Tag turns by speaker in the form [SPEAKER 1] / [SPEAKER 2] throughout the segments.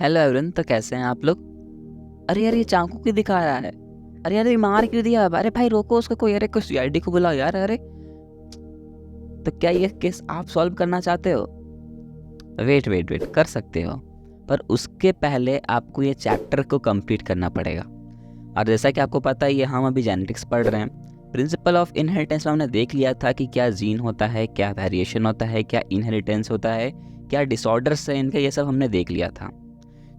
[SPEAKER 1] Hello everyone. तो कैसे हैं आप लोग? अरे यार, ये चाकू क्यों दिखा रहा है? अरे यार, ये मार क्यों दिया? अरे भाई रोको उसको, कोई अरे कोई सीआईडी को बुलाओ यार। अरे तो क्या ये केस आप सॉल्व करना चाहते हो? वेट वेट वेट, कर सकते हो, पर उसके पहले आपको ये चैप्टर को कंप्लीट करना पड़ेगा। और जैसा कि आपको पता ही है, हम अभी जेनेटिक्स पढ़ रहे हैं। प्रिंसिपल ऑफ इनहेरिटेंस में हमने देख लिया था कि क्या जीन होता है, क्या वेरिएशन होता है, क्या इनहेरिटेंस होता है, क्या डिसऑर्डर्स है इनके, ये सब हमने देख लिया था।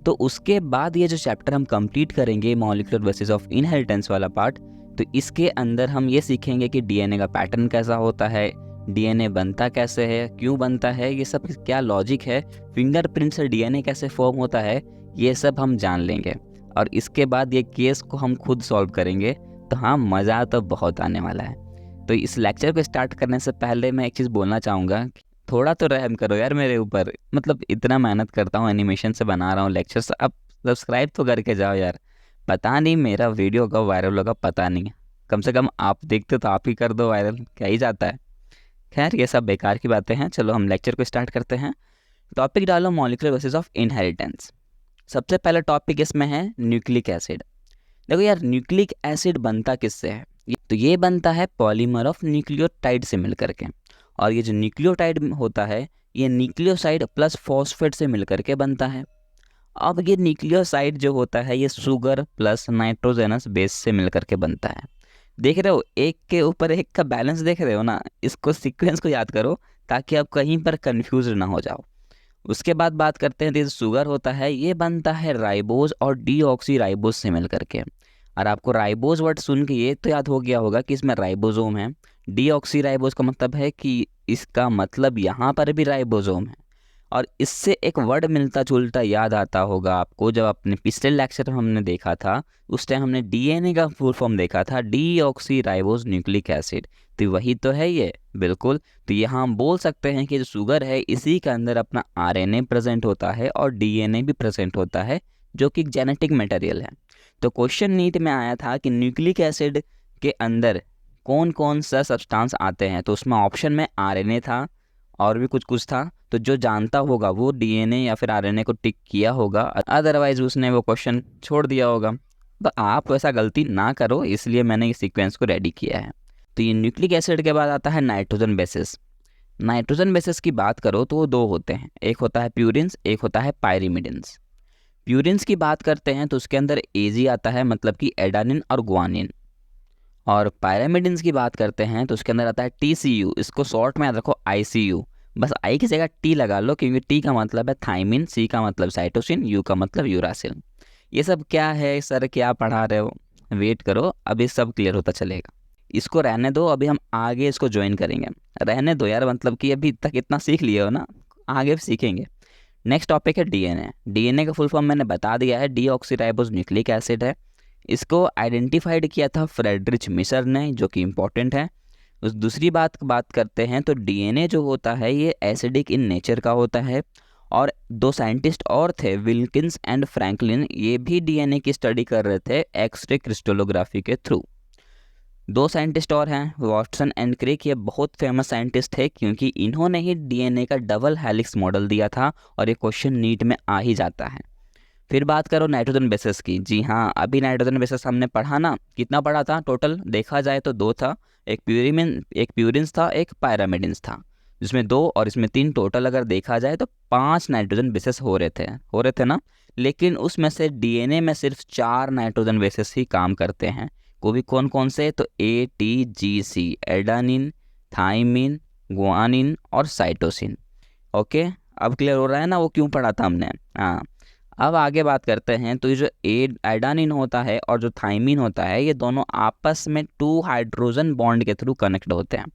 [SPEAKER 1] तो उसके बाद ये जो चैप्टर हम कंप्लीट करेंगे, मॉलिक्यूलर बेसिस ऑफ इनहेरिटेंस वाला पार्ट, तो इसके अंदर हम ये सीखेंगे कि डीएनए का पैटर्न कैसा होता है, डीएनए बनता कैसे है, क्यों बनता है, ये सब क्या लॉजिक है, फिंगरप्रिंट से डीएनए कैसे फॉर्म होता है, ये सब हम जान लेंगे। और इसके बाद ये केस को हम खुद सॉल्व करेंगे। तो हाँ, मज़ा तो बहुत आने वाला है। तो इस लेक्चर को स्टार्ट करने से पहले मैं एक चीज़ बोलना चाहूँगा, थोड़ा तो रहम करो यार मेरे ऊपर। मतलब इतना मेहनत करता हूँ, एनिमेशन से बना रहा हूँ लेक्चर्स, अब सब्सक्राइब तो करके जाओ यार। पता नहीं मेरा वीडियो कब वायरल होगा, पता नहीं। कम से कम आप देखते तो आप ही कर दो वायरल, क्या ही जाता है। खैर, ये सब बेकार की बातें हैं। चलो हम लेक्चर को स्टार्ट करते हैं। टॉपिक डालो, मॉलिक्यूलर बेसिस ऑफ इनहेरिटेंस। सबसे पहला टॉपिक इसमें है न्यूक्लिक एसिड। देखो यार, न्यूक्लिक एसिड बनता किससे है? तो ये बनता है पॉलीमर ऑफ न्यूक्लियोटाइड से मिल करके। और ये जो न्यूक्लियोटाइड होता है, ये न्यूक्लियोसाइड प्लस फॉस्फेट से मिल करके बनता है। अब ये न्यूक्लियोसाइड जो होता है, ये शुगर प्लस नाइट्रोजनस बेस से मिल करके बनता है। देख रहे हो, एक के ऊपर एक का बैलेंस देख रहे हो ना? इसको सीक्वेंस को याद करो ताकि आप कहीं पर कंफ्यूज ना हो जाओ। उसके बाद बात करते हैं, तो शुगर होता है, ये बनता है राइबोज और डीऑक्सी राइबोज से मिल करके। और आपको राइबोज वर्ड सुन के ये तो याद हो गया होगा कि इसमें राइबोसोम है। डीऑक्सी राइबोज का मतलब है कि इसका मतलब यहाँ पर भी राइबोसोम है। और इससे एक वर्ड मिलता जुलता याद आता होगा आपको, जब अपने पिछले लेक्चर में हमने देखा था, उस टाइम हमने डीएनए का फुल फॉर्म देखा था, डीऑक्सी राइबोज न्यूक्लिक एसिड। तो वही तो है ये, बिल्कुल। तो यहाँ हम बोल सकते हैं कि जो शुगर है, इसी के अंदर अपना आरएनए प्रेजेंट होता है और डीएनए भी प्रेजेंट होता है, जो कि जेनेटिक मटेरियल है। तो क्वेश्चन नीट में आया था कि न्यूक्लिक एसिड के अंदर कौन कौन सा सब्सटेंस आते हैं, तो उसमें ऑप्शन में आरएनए था और भी कुछ कुछ था। तो जो जानता होगा वो डीएनए या फिर आरएनए को टिक किया होगा, अदरवाइज उसने वो क्वेश्चन छोड़ दिया होगा। तो आप वैसा गलती ना करो, इसलिए मैंने इस सीक्वेंस को रेडी किया है। तो ये न्यूक्लिक एसिड के बाद आता है नाइट्रोजन बेसिस। नाइट्रोजन बेसिस की बात करो तो वो दो होते हैं, एक होता है प्यूरिन्स, एक होता है पायरिमिडिन्स। प्यूरिन्स की बात करते हैं तो उसके अंदर एजी आता है, मतलब कि एडानिन और गुआनिन। और पायरामिडिन्स की बात करते हैं तो उसके अंदर आता है टीसीयू, इसको शॉर्ट में याद रखो आईसीयू। बस आई की जगह टी लगा लो, क्योंकि टी का मतलब है थाइमिन, सी का मतलब साइटोसिन, यू का मतलब यूरासिल। ये सब क्या है सर, क्या पढ़ा रहे हो? वेट करो, अभी सब क्लियर होता चलेगा। इसको रहने दो, अभी हम आगे इसको ज्वाइन करेंगे। रहने दो यार, मतलब कि अभी तक इतना सीख लिए हो ना, आगे भी सीखेंगे। नेक्स्ट टॉपिक है डीएनए। डीएनए का फुल फॉर्म मैंने बता दिया है, डीऑक्सीराइबोज न्यूक्लिक एसिड है। इसको आइडेंटिफाइड किया था फ्रेडरिच मिशर ने, जो कि इम्पोर्टेंट है। उस दूसरी बात करते हैं तो डीएनए जो होता है, ये एसिडिक इन नेचर का होता है। और दो साइंटिस्ट और थे, विल्किंस एंड फ्रैंकलिन, ये भी डीएनए की स्टडी कर रहे थे एक्सरे क्रिस्टलोग्राफी के थ्रू। दो साइंटिस्ट और हैं, वॉटसन एंड क्रिक। ये बहुत फेमस साइंटिस्ट थे, क्योंकि इन्होंने ही डीएनए का डबल हेलिक्स मॉडल दिया था, और ये क्वेश्चन नीट में आ ही जाता है। फिर बात करो नाइट्रोजन बेसिस की। जी हाँ, अभी नाइट्रोजन बेसिस हमने पढ़ा ना, कितना पढ़ा था टोटल? देखा जाए तो दो था, एक प्यूरिन्स था, एक पायरामिडिन्स था, जिसमें दो और इसमें तीन, टोटल अगर देखा जाए तो 5 नाइट्रोजन बेसिस हो रहे थे ना। लेकिन उसमें से डीएनए में सिर्फ 4 नाइट्रोजन बेसिस ही काम करते हैं। वो भी कौन कौन से? तो ATGC, एडानिन, थाइमिन, गुआनिन और साइटोसिन। ओके, अब क्लियर हो रहा है ना वो क्यों पढ़ा था हमने? हाँ। अब आगे बात करते हैं, तो ये जो एडानिन होता है और जो थाइमिन होता है, ये दोनों आपस में 2 हाइड्रोजन बॉन्ड के थ्रू कनेक्ट होते हैं।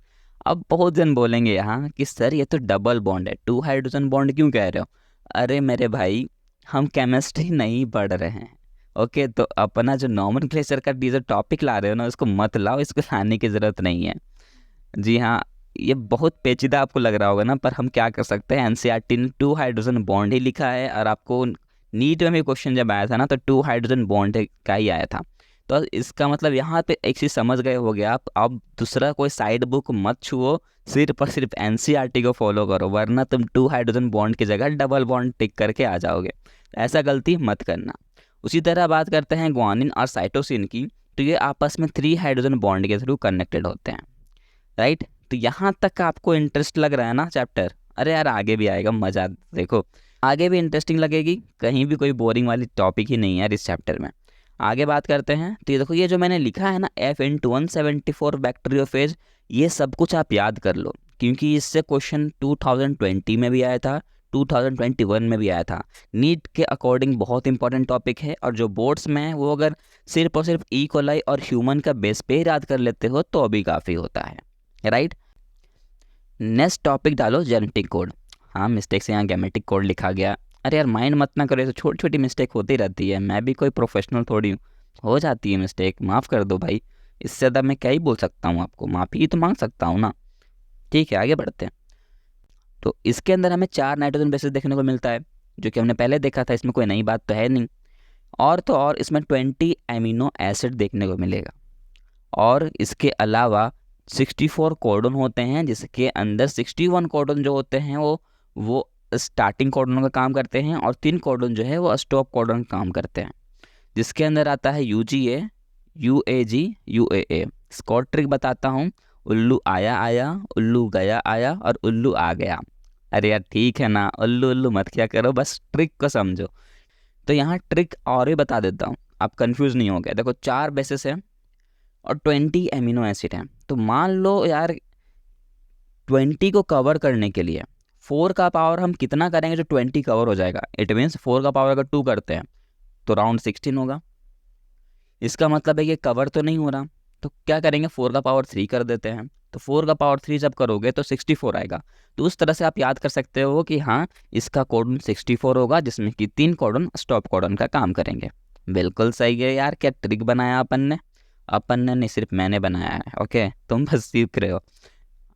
[SPEAKER 1] अब बहुत जन बोलेंगे यहाँ कि सर ये तो डबल बॉन्ड है, 2 हाइड्रोजन बॉन्ड क्यों कह रहे हो? अरे मेरे भाई, हम केमिस्ट्री नहीं पढ़ रहे हैं। ओके, तो अपना जो नॉमेनक्लेचर का जो टॉपिक ला रहे हो ना, उसको मत लाओ, इसको लाने की ज़रूरत नहीं है। जी हाँ, ये बहुत पेचीदा आपको लग रहा होगा ना, पर हम क्या कर सकते हैं, एनसीईआरटी ने 2 हाइड्रोजन बॉन्ड ही लिखा है। और आपको नीट में भी क्वेश्चन जब आया था ना, तो 2 हाइड्रोजन बॉन्ड का ही आया था। तो इसका मतलब यहाँ पे एक चीज़ समझ गए होगे आप, अब दूसरा कोई साइड बुक मत छुओ, सिर्फ और सिर्फ एनसीईआरटी को फॉलो करो, वरना तुम 2 हाइड्रोजन बॉन्ड की जगह डबल बॉन्ड टिक करके आ जाओगे। ऐसा गलती मत करना। उसी तरह बात करते हैं ग्वानिन और साइटोसिन की, तो ये आपस में 3 हाइड्रोजन बॉन्ड के थ्रू कनेक्टेड होते हैं, राइट। तो यहाँ तक आपको इंटरेस्ट लग रहा है ना चैप्टर? अरे यार आगे भी आएगा मजा, देखो आगे भी इंटरेस्टिंग लगेगी, कहीं भी कोई बोरिंग वाली टॉपिक ही नहीं है यार इस चैप्टर में। आगे बात करते हैं, तो ये देखो ये जो मैंने लिखा है ना F*174 बैक्टीरियोफेज, ये सब कुछ आप याद कर लो, क्योंकि इससे क्वेश्चन 2020 में भी आया था, 2021 में भी आया था। नीट के अकॉर्डिंग बहुत इंपॉर्टेंट टॉपिक है, और जो बोर्ड्स में है वो अगर सिर्फ और सिर्फ ई कोलाई और ह्यूमन का बेस पे याद कर लेते हो तो भी काफ़ी होता है, राइट। नेक्स्ट टॉपिक डालो जेनेटिक कोड। हाँ मिस्टेक से यहाँ गेमेटिक कोड लिखा गया। अरे यार माइंड मत ना करो, तो छोटी छोटी मिस्टेक होती रहती है, मैं भी कोई प्रोफेशनल थोड़ी हूँ, हो जाती है मिस्टेक, माफ़ कर दो भाई। इससे ज़्यादा मैं क्या ही बोल सकता हूँ, आपको माफ़ी ही तो मांग सकता हूँ ना। ठीक है आगे बढ़ते हैं। तो इसके अंदर हमें 4 नाइट्रोजन बेसिस देखने को मिलता है, जो कि हमने पहले देखा था, इसमें कोई नई बात तो है नहीं। और तो और इसमें 20 एमिनो एसिड देखने को मिलेगा, और इसके अलावा 64 कोडन होते हैं, जिसके अंदर 61 कोडन जो होते हैं वो स्टार्टिंग कोडन का काम करते हैं, और 3 कोडन जो है वो स्टॉप कोडन का काम करते हैं, जिसके अंदर आता है UGA, UAG, UAA। इसको ट्रिक बताता हूँ, उल्लू आया आया, उल्लू गया आया, और उल्लू आ गया। अरे यार ठीक है ना, उल्लू उल्लू मत क्या करो, बस ट्रिक को समझो। तो यहाँ ट्रिक और भी बता देता हूँ, आप कंफ्यूज नहीं हो गए। देखो 4 बेसिस है और 20 एमिनो एसिड हैं, तो मान लो यार 20 को कवर करने के लिए 4 का पावर हम कितना करेंगे जो 20 कवर हो जाएगा। इट मीन्स 4 का पावर अगर 2 करते हैं तो राउंड 16 होगा। इसका मतलब है ये कवर तो नहीं हो रहा, तो क्या करेंगे 4 का पावर 3 कर देते हैं, तो 4 का पावर 3 जब करोगे तो 64 आएगा। तो उस तरह से आप याद कर सकते हो कि हाँ इसका कोडन 64 होगा, जिसमें कि 3 कोडन स्टॉप कोडन का काम करेंगे। बिल्कुल सही है यार, क्या ट्रिक बनाया अपन ने नहीं, सिर्फ मैंने बनाया है, ओके तुम बस सीख रहे हो।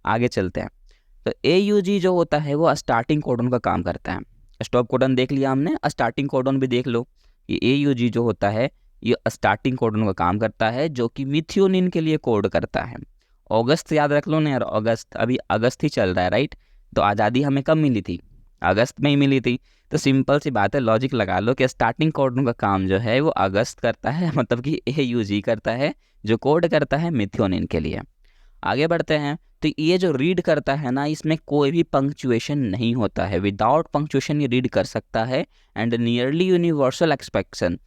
[SPEAKER 1] आगे चलते हैं। तो AUG जो होता है वो स्टार्टिंग कोडन का काम करता है। स्टॉप कोडन देख लिया हमने, स्टार्टिंग कोडन भी देख लो। ये AUG जो होता है ये स्टार्टिंग कोडन का काम करता है, जो कि मिथियोनिन के लिए कोड करता है। अगस्त याद रख लो ना यार, अगस्त, अभी अगस्त ही चल रहा है, राइट। तो आज़ादी हमें कब मिली थी? अगस्त में ही मिली थी। तो सिंपल सी बात है, लॉजिक लगा लो कि स्टार्टिंग कोडन का काम जो है वो अगस्त करता है, मतलब कि AUG करता है, जो कोड करता है मिथियोनिन के लिए। आगे बढ़ते हैं। तो ये जो रीड करता है ना, इसमें कोई भी पंक्चुएशन नहीं होता है, विदाउट पंक्चुएशन ये रीड कर सकता है, एंड नियरली यूनिवर्सल एक्सपेक्शन।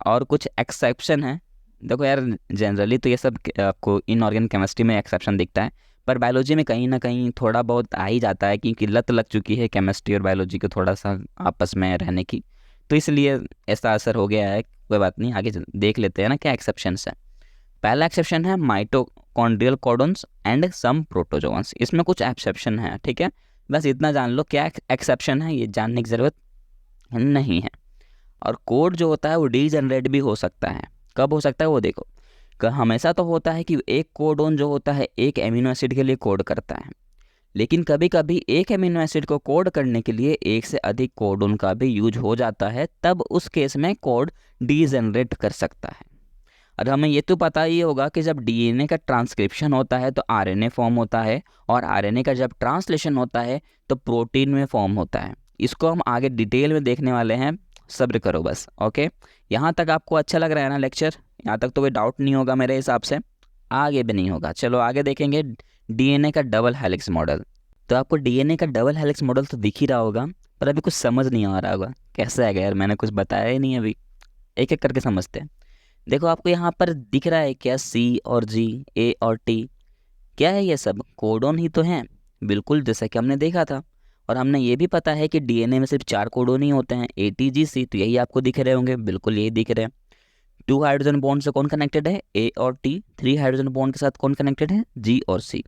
[SPEAKER 1] और कुछ एक्सेप्शन है, देखो यार जनरली तो ये सब आपको इनऑर्गेनिक केमिस्ट्री में एक्सेप्शन दिखता है, पर बायोलॉजी में कहीं ना कहीं थोड़ा बहुत आ ही जाता है, क्योंकि लत लग चुकी है केमिस्ट्री और बायोलॉजी को थोड़ा सा आपस में रहने की, तो इसलिए ऐसा असर हो गया है। कोई बात नहीं, आगे देख लेते हैं ना क्या एक्सेप्शंस है। पहला एक्सेप्शन है माइटोकॉन्ड्रियल कोडन्स एंड सम प्रोटोजोन्स। इसमें कुछ एक्सेप्शन है, ठीक है, बस इतना जान लो क्या एक्सेप्शन है, ये जानने की ज़रूरत नहीं है। और कोड जो होता है वो डीजनरेट भी हो सकता है। कब हो सकता है वो देखो, हमेशा तो होता है कि एक कोडोन जो होता है एक एमिनो एसिड के लिए कोड करता है, लेकिन कभी कभी एक एमिनो एसिड को कोड करने के लिए एक से अधिक कोडोन का भी यूज हो जाता है, तब उस केस में कोड डीजनरेट कर सकता है। और हमें ये तो पता ही होगा कि जब DNA का ट्रांसक्रिप्शन होता है तो RNA फॉर्म होता है, और RNA का जब ट्रांसलेशन होता है तो प्रोटीन में फॉर्म होता है। इसको हम आगे डिटेल में देखने वाले हैं, सब्र करो बस, ओके। यहाँ तक आपको अच्छा लग रहा है ना लेक्चर? यहाँ तक तो कोई डाउट नहीं होगा मेरे हिसाब से, आगे भी नहीं होगा। चलो आगे देखेंगे DNA का डबल हेलिक्स मॉडल। तो आपको DNA का डबल हेलिक्स मॉडल तो दिख ही रहा होगा, पर अभी कुछ समझ नहीं आ रहा होगा कैसा है यार, मैंने कुछ बताया ही नहीं अभी, एक एक करके समझते हैं। देखो आपको यहाँ पर दिख रहा है क्या, C और G, A और T, क्या है ये सब? कोडोन ही तो हैं, बिल्कुल जैसा कि हमने देखा था। और हमने ये भी पता है कि DNA में सिर्फ 4 कोडोन ही होते हैं, ATGC, तो यही आपको दिख रहे होंगे, बिल्कुल यही दिख रहे हैं। 2 हाइड्रोजन बॉन्ड से कौन कनेक्टेड है? A और T। 3 हाइड्रोजन बॉन्ड के साथ कौन कनेक्टेड है? G और C।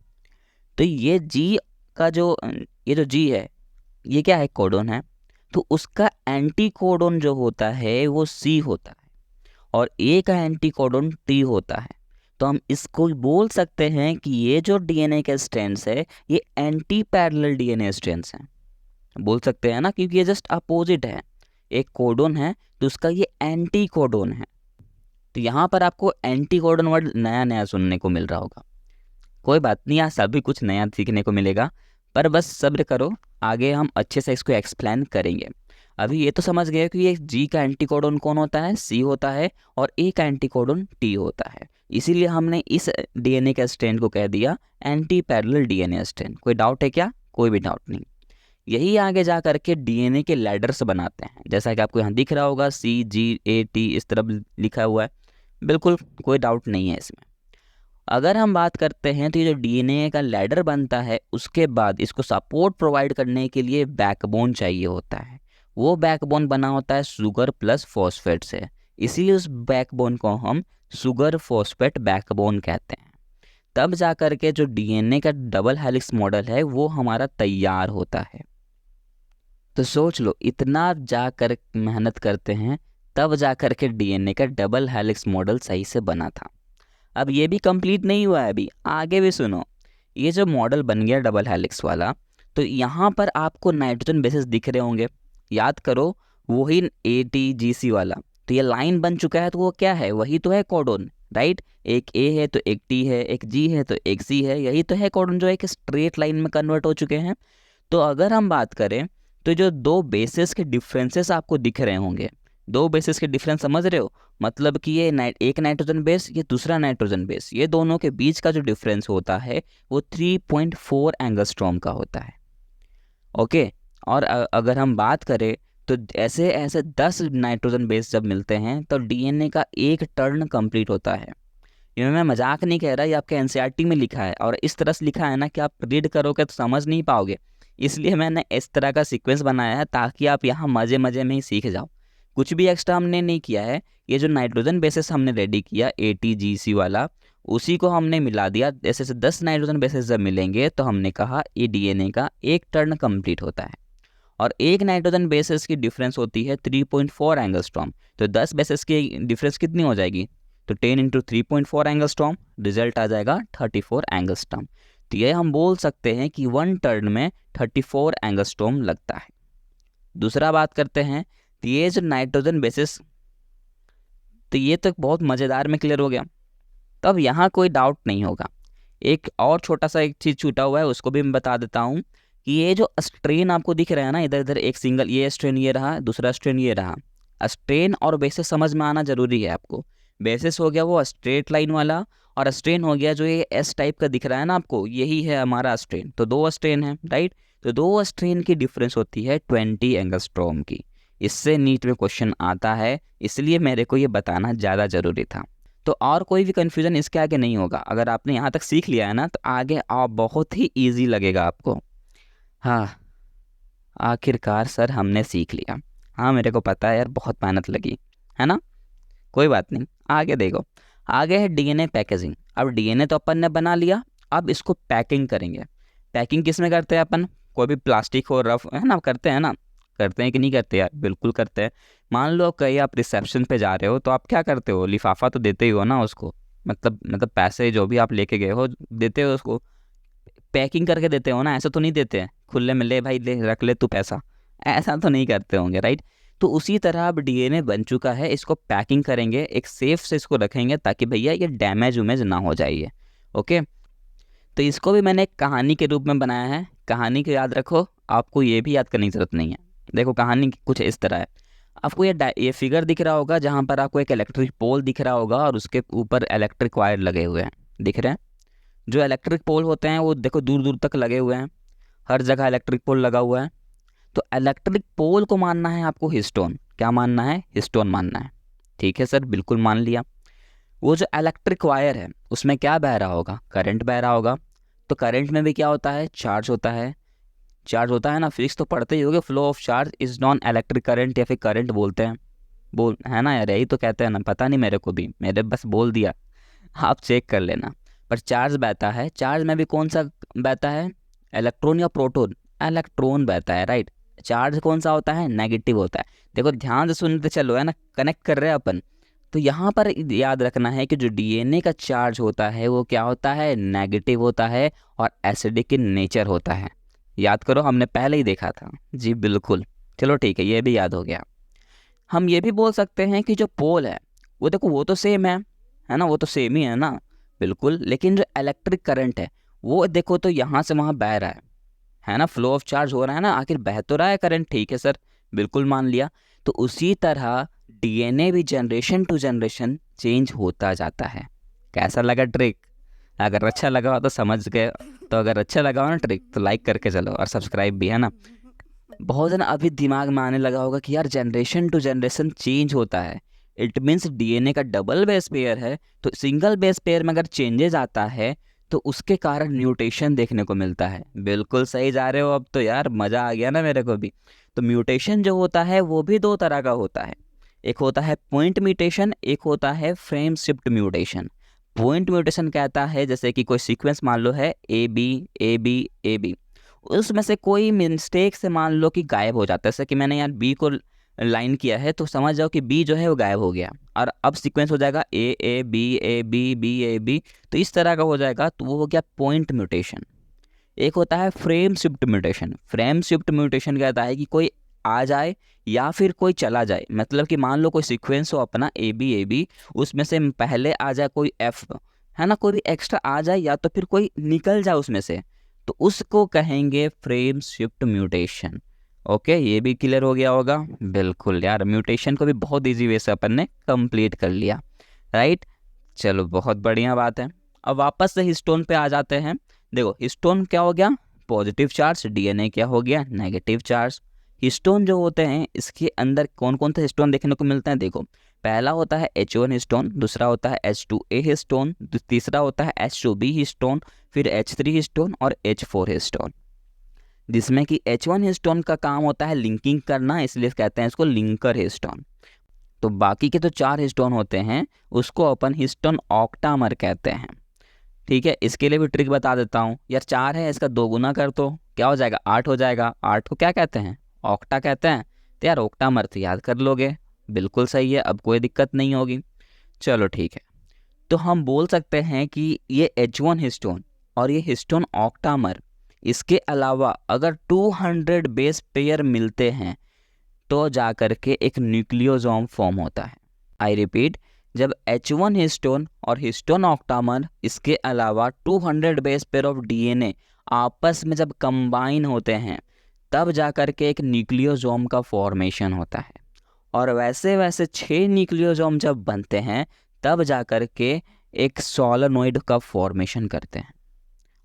[SPEAKER 1] तो ये G का जो G है ये क्या है? कोडोन है। तो उसका एंटी कोडोन जो होता है वो C होता है, और A का एंटी कोडोन T होता है। तो हम इसको बोल सकते हैं कि ये जो DNA का स्ट्रैंड्स है ये एंटी पैरेलल DNA स्ट्रैंड्स हैं, बोल सकते हैं ना, क्योंकि ये जस्ट अपोजिट है। एक कोडोन है तो उसका ये एंटी कोडोन है। तो यहाँ पर आपको एंटी कोडोन वर्ड नया नया सुनने को मिल रहा होगा, कोई बात नहीं, यहाँ सभी कुछ नया सीखने को मिलेगा, पर बस सब्र करो, आगे हम अच्छे से इसको एक्सप्लेन करेंगे। अभी ये तो समझ गए कि ये जी का एंटीकोडन कौन होता है, सी होता है, और ए का एंटीकोडन टी होता है। इसीलिए हमने इस डीएनए के स्ट्रैंड को कह दिया एंटी पैरेलल डीएनए स्ट्रैंड। कोई डाउट है क्या? कोई भी डाउट नहीं। यही आगे जा करके डीएनए के लैडर्स बनाते हैं, जैसा कि आपको यहाँ दिख रहा होगा CGAT इस तरफ लिखा हुआ है। बिल्कुल कोई डाउट नहीं है इसमें। अगर हम बात करते हैं तो ये जो डीएनए का लैडर बनता है, उसके बाद इसको सपोर्ट प्रोवाइड करने के लिए बैकबोन चाहिए होता है। वो बैकबोन बना होता है शुगर प्लस फॉस्फेट से, इसीलिए उस बैकबोन को हम शुगर फॉस्फेट बैकबोन कहते हैं। तब जा करके जो डीएनए का डबल हेलिक्स मॉडल है वो हमारा तैयार होता है। तो सोच लो, इतना जाकर मेहनत करते हैं तब जा करके डीएनए का डबल हेलिक्स मॉडल सही से बना था। अब ये भी कंप्लीट नहीं हुआ है, अभी आगे भी सुनो। ये जो मॉडल बन गया डबल हेलिक्स वाला, तो यहाँ पर आपको नाइट्रोजन बेसिस दिख रहे होंगे, याद करो वही ATGC वाला। तो ये लाइन बन चुका है, तो वो क्या है? वही तो है कोडोन, राइट। एक A है तो एक T है, एक G है तो एक C है, यही तो है कोडोन जो एक स्ट्रेट लाइन में कन्वर्ट हो चुके हैं। तो अगर हम बात करें तो जो दो बेसिस के डिफरेंसेस आपको दिख रहे होंगे, दो बेसिस के डिफरेंस समझ रहे हो? मतलब कि ये एक नाइट्रोजन बेस, ये दूसरा नाइट्रोजन बेस, ये दोनों के बीच का जो डिफरेंस होता है वो 3.4 एंगस्ट्रॉम का होता है। ओके। और अगर हम बात करें तो ऐसे ऐसे 10 नाइट्रोजन बेस जब मिलते हैं तो डीएनए का एक टर्न कंप्लीट होता है। ये मैं मजाक नहीं कह रहा, ये आपके एनसीईआरटी में लिखा है, और इस तरह से लिखा है ना कि आप रीड करोगे तो समझ नहीं पाओगे। इसलिए मैंने इस तरह का सीक्वेंस बनाया है ताकि आप यहाँ मज़े मज़े में ही सीख जाओ। कुछ भी एक्स्ट्रा हमने नहीं किया है। ये जो नाइट्रोजन बेसिस हमने रेडी किया ATGC वाला, उसी को हमने मिला दिया। जैसे से 10 नाइट्रोजन बेसिस जब मिलेंगे तो हमने कहा ये डीएनए का एक टर्न कंप्लीट होता है, और एक नाइट्रोजन बेसिस की डिफरेंस होती है 3.4 एंगस्ट्रॉम। तो 10 बेसिस की डिफरेंस कितनी हो जाएगी? तो 10 इंटू 3.4 एंगस्ट्रॉम, रिजल्ट आ जाएगा 34 एंगस्ट्रॉम। तो ये हम बोल सकते हैं कि वन टर्न में 34 एंगस्ट्रॉम लगता है। दूसरा बात करते हैं, तो ये जो नाइट्रोजन बेसिस, तो ये तो बहुत मज़ेदार में क्लियर हो गया। तो अब यहाँ कोई डाउट नहीं होगा। एक और छोटा सा एक चीज़ छूटा हुआ है, उसको भी मैं बता देता हूँ कि ये जो स्ट्रेन आपको दिख रहा है ना, इधर इधर एक सिंगल, ये स्ट्रेन ये रहा, दूसरा स्ट्रेन ये रहा। स्ट्रेन और बेसिस समझ में आना जरूरी है आपको। बेसिस हो गया वो स्ट्रेट लाइन वाला, और स्ट्रेन हो गया जो ये S टाइप का दिख रहा है ना आपको, यही है हमारा स्ट्रेन। तो दो स्ट्रेन है, राइट। तो दो स्ट्रेन की डिफरेंस होती है 20 एंगस्ट्रॉम की। इससे नीट में क्वेश्चन आता है, इसलिए मेरे को ये बताना ज़्यादा ज़रूरी था। तो और कोई भी कन्फ्यूज़न इसके आगे नहीं होगा। अगर आपने यहाँ तक सीख लिया है ना, तो आगे आप बहुत ही ईजी लगेगा आपको। हाँ, आखिरकार सर हमने सीख लिया। हाँ, मेरे को पता है यार, बहुत मेहनत लगी है ना। कोई बात नहीं, आगे देखो। आगे है डीएनए पैकेजिंग। अब डीएनए तो अपन ने बना लिया, अब इसको पैकिंग करेंगे। पैकिंग किस में करते हैं अपन? कोई भी प्लास्टिक हो, रफ है ना, करते हैं ना। करते हैं कि नहीं करते यार? बिल्कुल करते हैं। मान लो कहीं आप रिसेप्शन पे जा रहे हो, तो आप क्या करते हो? लिफाफा तो देते ही हो ना उसको, मतलब पैसे जो भी आप लेके गए हो देते हो उसको, पैकिंग करके देते हो ना। ऐसा तो नहीं देते हैं खुले में, ले भाई ले रख ले तू पैसा, ऐसा तो नहीं करते होंगे, राइट। तो उसी तरह अब डीएनए बन चुका है, इसको पैकिंग करेंगे, एक सेफ से इसको रखेंगे ताकि भैया ये डैमेज उमेज ना हो जाइए। ओके। तो इसको भी मैंने एक कहानी के रूप में बनाया है। कहानी को याद रखो, आपको ये भी याद करने की ज़रूरत नहीं है। देखो कहानी कुछ इस तरह है। आपको ये फिगर दिख रहा होगा, जहाँ पर आपको एक इलेक्ट्रिक पोल दिख रहा होगा और उसके ऊपर इलेक्ट्रिक वायर लगे हुए हैं, दिख रहे हैं? जो इलेक्ट्रिक पोल होते हैं वो देखो दूर दूर तक लगे हुए हैं, हर जगह इलेक्ट्रिक पोल लगा हुआ है। तो इलेक्ट्रिक पोल को मानना है आपको हिस्टोन। क्या मानना है? हिस्टोन मानना है। ठीक है सर, बिल्कुल मान लिया। वो जो इलेक्ट्रिक वायर है उसमें क्या बह रहा होगा? करंट बह रहा होगा। तो करंट में भी क्या होता है? चार्ज होता है। चार्ज होता है ना, फिजिक्स तो पढ़ते ही होगे। Flow of charge is non electric current, या फिर करंट बोलते हैं, बोल है ना यार, यही तो कहते हैं ना। पता नहीं मेरे को भी, मेरे बस बोल दिया, आप चेक कर लेना। पर चार्ज बहता है। चार्ज में भी कौन सा बहता है? इलेक्ट्रॉन या प्रोटॉन? इलेक्ट्रॉन बहता है, राइट। चार्ज कौन सा होता है? नेगेटिव होता है। देखो ध्यान से सुनते चलो, है ना, कनेक्ट कर रहे हैं अपन। तो यहाँ पर याद रखना है कि जो डीएनए का चार्ज होता है वो क्या होता है? नेगेटिव होता है, और एसिडिक इन नेचर होता है। याद करो, हमने पहले ही देखा था जी, बिल्कुल। चलो ठीक है, ये भी याद हो गया। हम ये भी बोल सकते हैं कि जो पोल है वो देखो, वो तो सेम है ना, वो तो सेम ही है ना, बिल्कुल। लेकिन जो इलेक्ट्रिक करंट है वो देखो तो यहाँ से वहाँ बह रहा है ना, फ्लो ऑफ चार्ज हो रहा है ना, आखिर बह तो रहा है करंट, ठीक है सर, बिल्कुल मान लिया। तो उसी तरह डीएनए भी जनरेशन टू जनरेशन चेंज होता जाता है। कैसा लगा ट्रिक? अगर अच्छा लगा हो तो समझ गए, तो अगर अच्छा लगा हो ना ट्रिक तो लाइक करके चलो और सब्सक्राइब भी, है ना। बहुत जना अभी दिमाग में आने लगा होगा कि यार जनरेशन टू जनरेशन चेंज होता है, इट मीन्स डीएनए का डबल बेस पेयर है, तो सिंगल बेस पेयर में अगर चेंजेस आता है तो उसके कारण म्यूटेशन देखने को मिलता है। बिल्कुल सही जा रहे हो अब तो यार, मज़ा आ गया ना मेरे को भी। तो म्यूटेशन जो होता है वो भी दो तरह का होता है, एक होता है पॉइंट म्यूटेशन, एक होता है frame shift mutation. Point mutation कहता है जैसे कि कोई सीक्वेंस मान लो है A B A B A B, उसमें से कोई मिस्टेक से मान लो कि गायब हो जाता है। जैसे कि मैंने यार बी को लाइन किया है तो समझ जाओ कि बी जो है वो गायब हो गया, और अब सीक्वेंस हो जाएगा A B B A B, तो इस तरह का हो जाएगा, तो वो हो गया पॉइंट म्यूटेशन। एक होता है frame shift mutation. Frame shift mutation कहता है कि कोई आ जाए या फिर कोई चला जाए, मतलब कि मान लो कोई सीक्वेंस हो अपना ए बी, उसमें से पहले आ जाए कोई एफ, है ना, कोई भी एक्स्ट्रा आ जाए या तो फिर कोई निकल जाए उसमें से, तो उसको कहेंगे फ्रेम शिफ्ट म्यूटेशन। ओके, ये भी क्लियर हो गया होगा। बिल्कुल यार, म्यूटेशन को भी बहुत इजी वे से अपन ने कंप्लीट कर लिया, राइट। चलो बहुत बढ़िया बात है। अब वापस से हिस्टोन पे आ जाते हैं। देखो हिस्टोन क्या हो गया, पॉजिटिव चार्ज, डीएनए क्या हो गया, नेगेटिव चार्ज। हिस्टोन जो होते हैं इसके अंदर कौन कौन से हिस्टोन देखने को मिलते हैं, देखो पहला होता है H1 हिस्टोन, दूसरा होता है H2A हिस्टोन, तीसरा होता है H2B हिस्टोन, फिर H3 हिस्टोन और H4 हिस्टोन। जिसमें कि H1 हिस्टोन का काम होता है लिंकिंग करना, इसलिए कहते हैं इसको लिंकर हिस्टोन। तो बाकी के तो 4 हिस्टोन होते हैं उसको अपन हिस्टोन ऑक्टामर कहते हैं। ठीक है, इसके लिए भी ट्रिक बता देता हूँ यार, 4 है इसका 2 गुना कर तो क्या हो जाएगा, 8 हो जाएगा। 8 को क्या कहते हैं, ऑक्टा कहते हैं। तो यार ऑक्टामर तो याद कर लोगे, बिल्कुल सही है, अब कोई दिक्कत नहीं होगी। चलो ठीक है, तो हम बोल सकते हैं कि ये H1 हिस्टोन और ये हिस्टोन ऑक्टामर, इसके अलावा अगर 200 बेस पेयर मिलते हैं तो जाकर के एक न्यूक्लियोसोम फॉर्म होता है। आई रिपीट, जब H1 हिस्टोन और हिस्टोन ऑक्टामर इसके अलावा 200 बेस पेयर ऑफ डीएनए आपस में जब कंबाइन होते हैं तब जाकर के एक न्यूक्लियोसोम का फॉर्मेशन होता है। और वैसे वैसे 6 न्यूक्लियोसोम जब बनते हैं तब जाकर के एक सोलेनोइड का फॉर्मेशन करते हैं।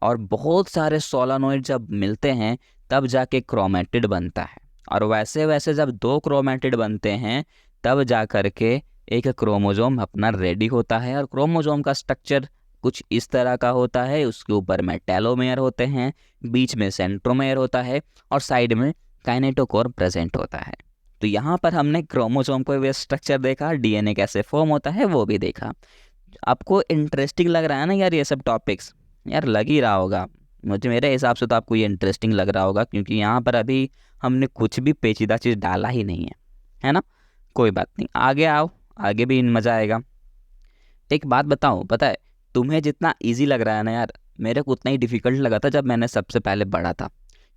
[SPEAKER 1] और बहुत सारे सोलेनोइड जब मिलते हैं तब जाके क्रोमेटिड बनता है। और वैसे वैसे जब 2 क्रोमेटिड बनते हैं तब जा कर के एक क्रोमोसोम अपना रेडी होता है। और क्रोमोसोम का स्ट्रक्चर कुछ इस तरह का होता है, उसके ऊपर में टेलोमेयर होते हैं, बीच में सेंट्रोमेयर होता है और साइड में काइनेटोकोर प्रेजेंट होता है। तो यहाँ पर हमने क्रोमोसोम को वे स्ट्रक्चर देखा, डीएनए कैसे फॉर्म होता है वो भी देखा। आपको इंटरेस्टिंग लग रहा है ना यार ये सब टॉपिक्स? यार लग ही रहा होगा, मुझे मेरे हिसाब से तो आपको ये इंटरेस्टिंग लग रहा होगा, क्योंकि यहाँ पर अभी हमने कुछ भी पेचीदा चीज़ डाला ही नहीं है ना। कोई बात नहीं, आगे आओ, आगे भी मज़ा आएगा। एक बात बताऊँ, पता है तुम्हें जितना इजी लग रहा है ना यार, मेरे को उतना ही डिफ़िकल्ट लगा था जब मैंने सबसे पहले पढ़ा था।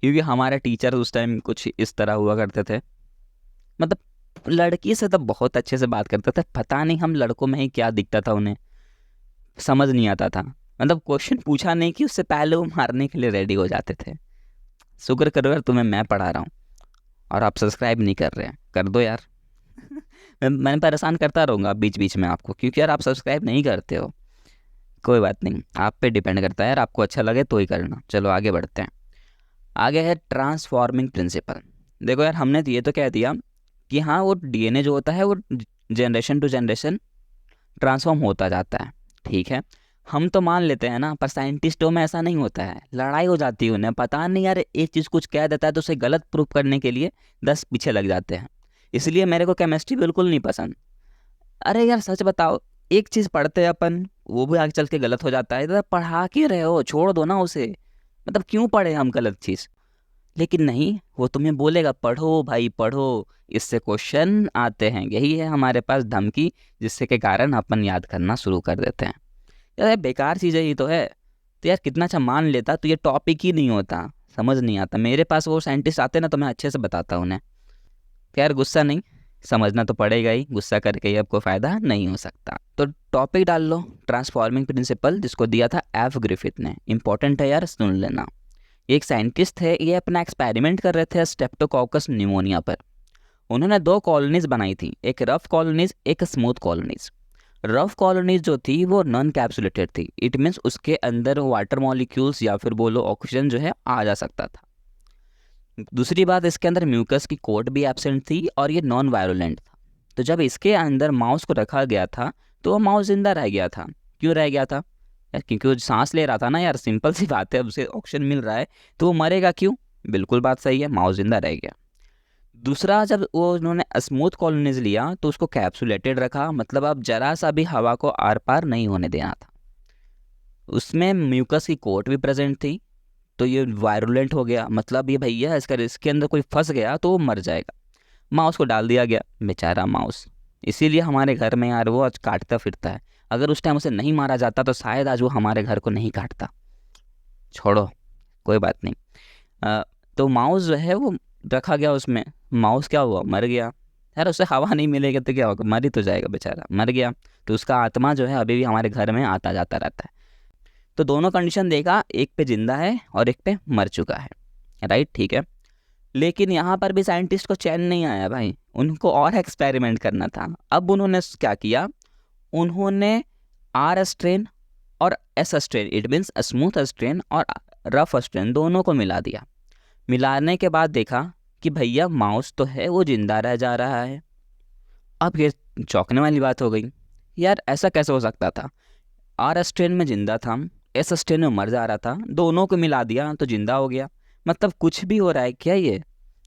[SPEAKER 1] क्योंकि हमारे टीचर उस टाइम कुछ इस तरह हुआ करते थे, मतलब लड़की से तो बहुत अच्छे से बात करते थे, पता नहीं हम लड़कों में ही क्या दिखता था उन्हें, समझ नहीं आता था। मतलब क्वेश्चन पूछा नहीं कि उससे पहले वो मारने के लिए रेडी हो जाते थे। शुक्र करो यार तुम्हें मैं पढ़ा रहा हूँ और आप सब्सक्राइब नहीं कर रहे हैं, कर दो यार। मैं परेशान करता रहूँगा बीच बीच में आपको, क्योंकि यार आप सब्सक्राइब नहीं करते हो। कोई बात नहीं, आप पे डिपेंड करता है यार, आपको अच्छा लगे तो ही करना। चलो आगे बढ़ते हैं। आगे है ट्रांसफॉर्मिंग प्रिंसिपल। देखो यार, हमने तो ये तो कह दिया कि हाँ वो डीएनए जो होता है वो जनरेशन टू जनरेशन ट्रांसफॉर्म होता जाता है, ठीक है, हम तो मान लेते हैं ना, पर साइंटिस्टों में ऐसा नहीं होता है, लड़ाई हो जाती है उन्हें, पता नहीं यार एक चीज़ कुछ कह देता है तो उसे गलत प्रूफ करने के लिए 10 पीछे लग जाते हैं। इसलिए मेरे को केमिस्ट्री बिल्कुल नहीं पसंद। अरे यार सच बताओ, एक चीज़ पढ़ते हैं अपन, वो भी आगे चल के गलत हो जाता है, तो पढ़ा के रहे हो, छोड़ दो ना उसे, मतलब क्यों पढ़े हम गलत चीज़। लेकिन नहीं, वो तुम्हें बोलेगा पढ़ो भाई पढ़ो, इससे क्वेश्चन आते हैं, यही है हमारे पास धमकी, जिससे के कारण अपन याद करना शुरू कर देते हैं। यार बेकार चीज़ें ही तो है। तो यार कितना अच्छा मान लेता तो ये टॉपिक ही नहीं होता, समझ नहीं आता। मेरे पास वो साइंटिस्ट आते ना तो मैं अच्छे से बताता उन्हें। यार गुस्सा नहीं, समझना तो पड़ेगा ही, गुस्सा करके ही आपको फ़ायदा नहीं हो सकता। तो टॉपिक डाल लो, ट्रांसफॉर्मिंग प्रिंसिपल, जिसको दिया था एफ ग्रिफिथ ने। इंपॉर्टेंट है यार, सुन लेना। एक साइंटिस्ट थे, ये अपना एक्सपेरिमेंट कर रहे थे स्ट्रेप्टोकोकस निमोनिया पर। उन्होंने 2 कॉलोनीज बनाई थी, एक रफ कॉलोनीज, एक स्मूथ कॉलोनीज। रफ कॉलोनीज जो थी वो नॉन कैप्सुलेटेड थी, इट मीन्स उसके अंदर वाटर मॉलिक्यूल्स या फिर बोलो ऑक्सीजन जो है आ जा सकता था। दूसरी बात, इसके अंदर म्यूकस की कोट भी एब्सेंट थी और ये नॉन वायरुलेंट था। तो जब इसके अंदर माउस को रखा गया था तो वो माउस जिंदा रह गया था। क्यों रह गया था यार? क्योंकि वो सांस ले रहा था ना यार, सिंपल सी बात है, उसे ऑक्सीजन मिल रहा है तो वो मरेगा क्यों? बिल्कुल बात सही है, माउस जिंदा रह गया। दूसरा, जब वो उन्होंने स्मूथ कॉलोनीज लिया तो उसको कैप्सुलेटेड रखा, मतलब अब जरा सा भी हवा को आर पार नहीं होने देना था। उसमें म्यूकस की कोट भी प्रेजेंट थी, तो ये वायरुलेंट हो गया, मतलब ये भैया इसके अंदर कोई फंस गया तो वो मर जाएगा। माउस को डाल दिया गया, बेचारा माउस। इसीलिए हमारे घर में यार वो आज काटता फिरता है। अगर उस टाइम उसे नहीं मारा जाता तो शायद आज वो हमारे घर को नहीं काटता। छोड़ो, कोई बात नहीं। अ, तो माउस जो है वो रखा गया उसमें। माउस क्या हुआ? मर गया। यार उसे हवा नहीं मिलेगी तो क्या होगा? मर ही तो जाएगा बेचारा, मर गया। तो उसका आत्मा जो है अभी भी हमारे घर में आता जाता रहता है। तो दोनों कंडीशन देखा, एक पे जिंदा है और एक पे मर चुका है, राइट? ठीक है। लेकिन यहाँ पर भी साइंटिस्ट को चैन नहीं आया भाई, उनको और एक्सपेरिमेंट करना था। अब उन्होंने क्या किया, उन्होंने आर स्ट्रेन और S strain, it means smooth strain और रफ स्ट्रेन, दोनों को मिला दिया। मिलाने के बाद देखा कि भैया माउस तो है वो जिंदा रह जा रहा है। अब ये चौंकने वाली बात हो गई, यार ऐसा कैसे हो सकता था? आर स्ट्रेन में जिंदा था, एस स्ट्रेन में मर जा रहा था, दोनों को मिला दिया तो जिंदा हो गया। मतलब कुछ भी हो रहा है क्या? ये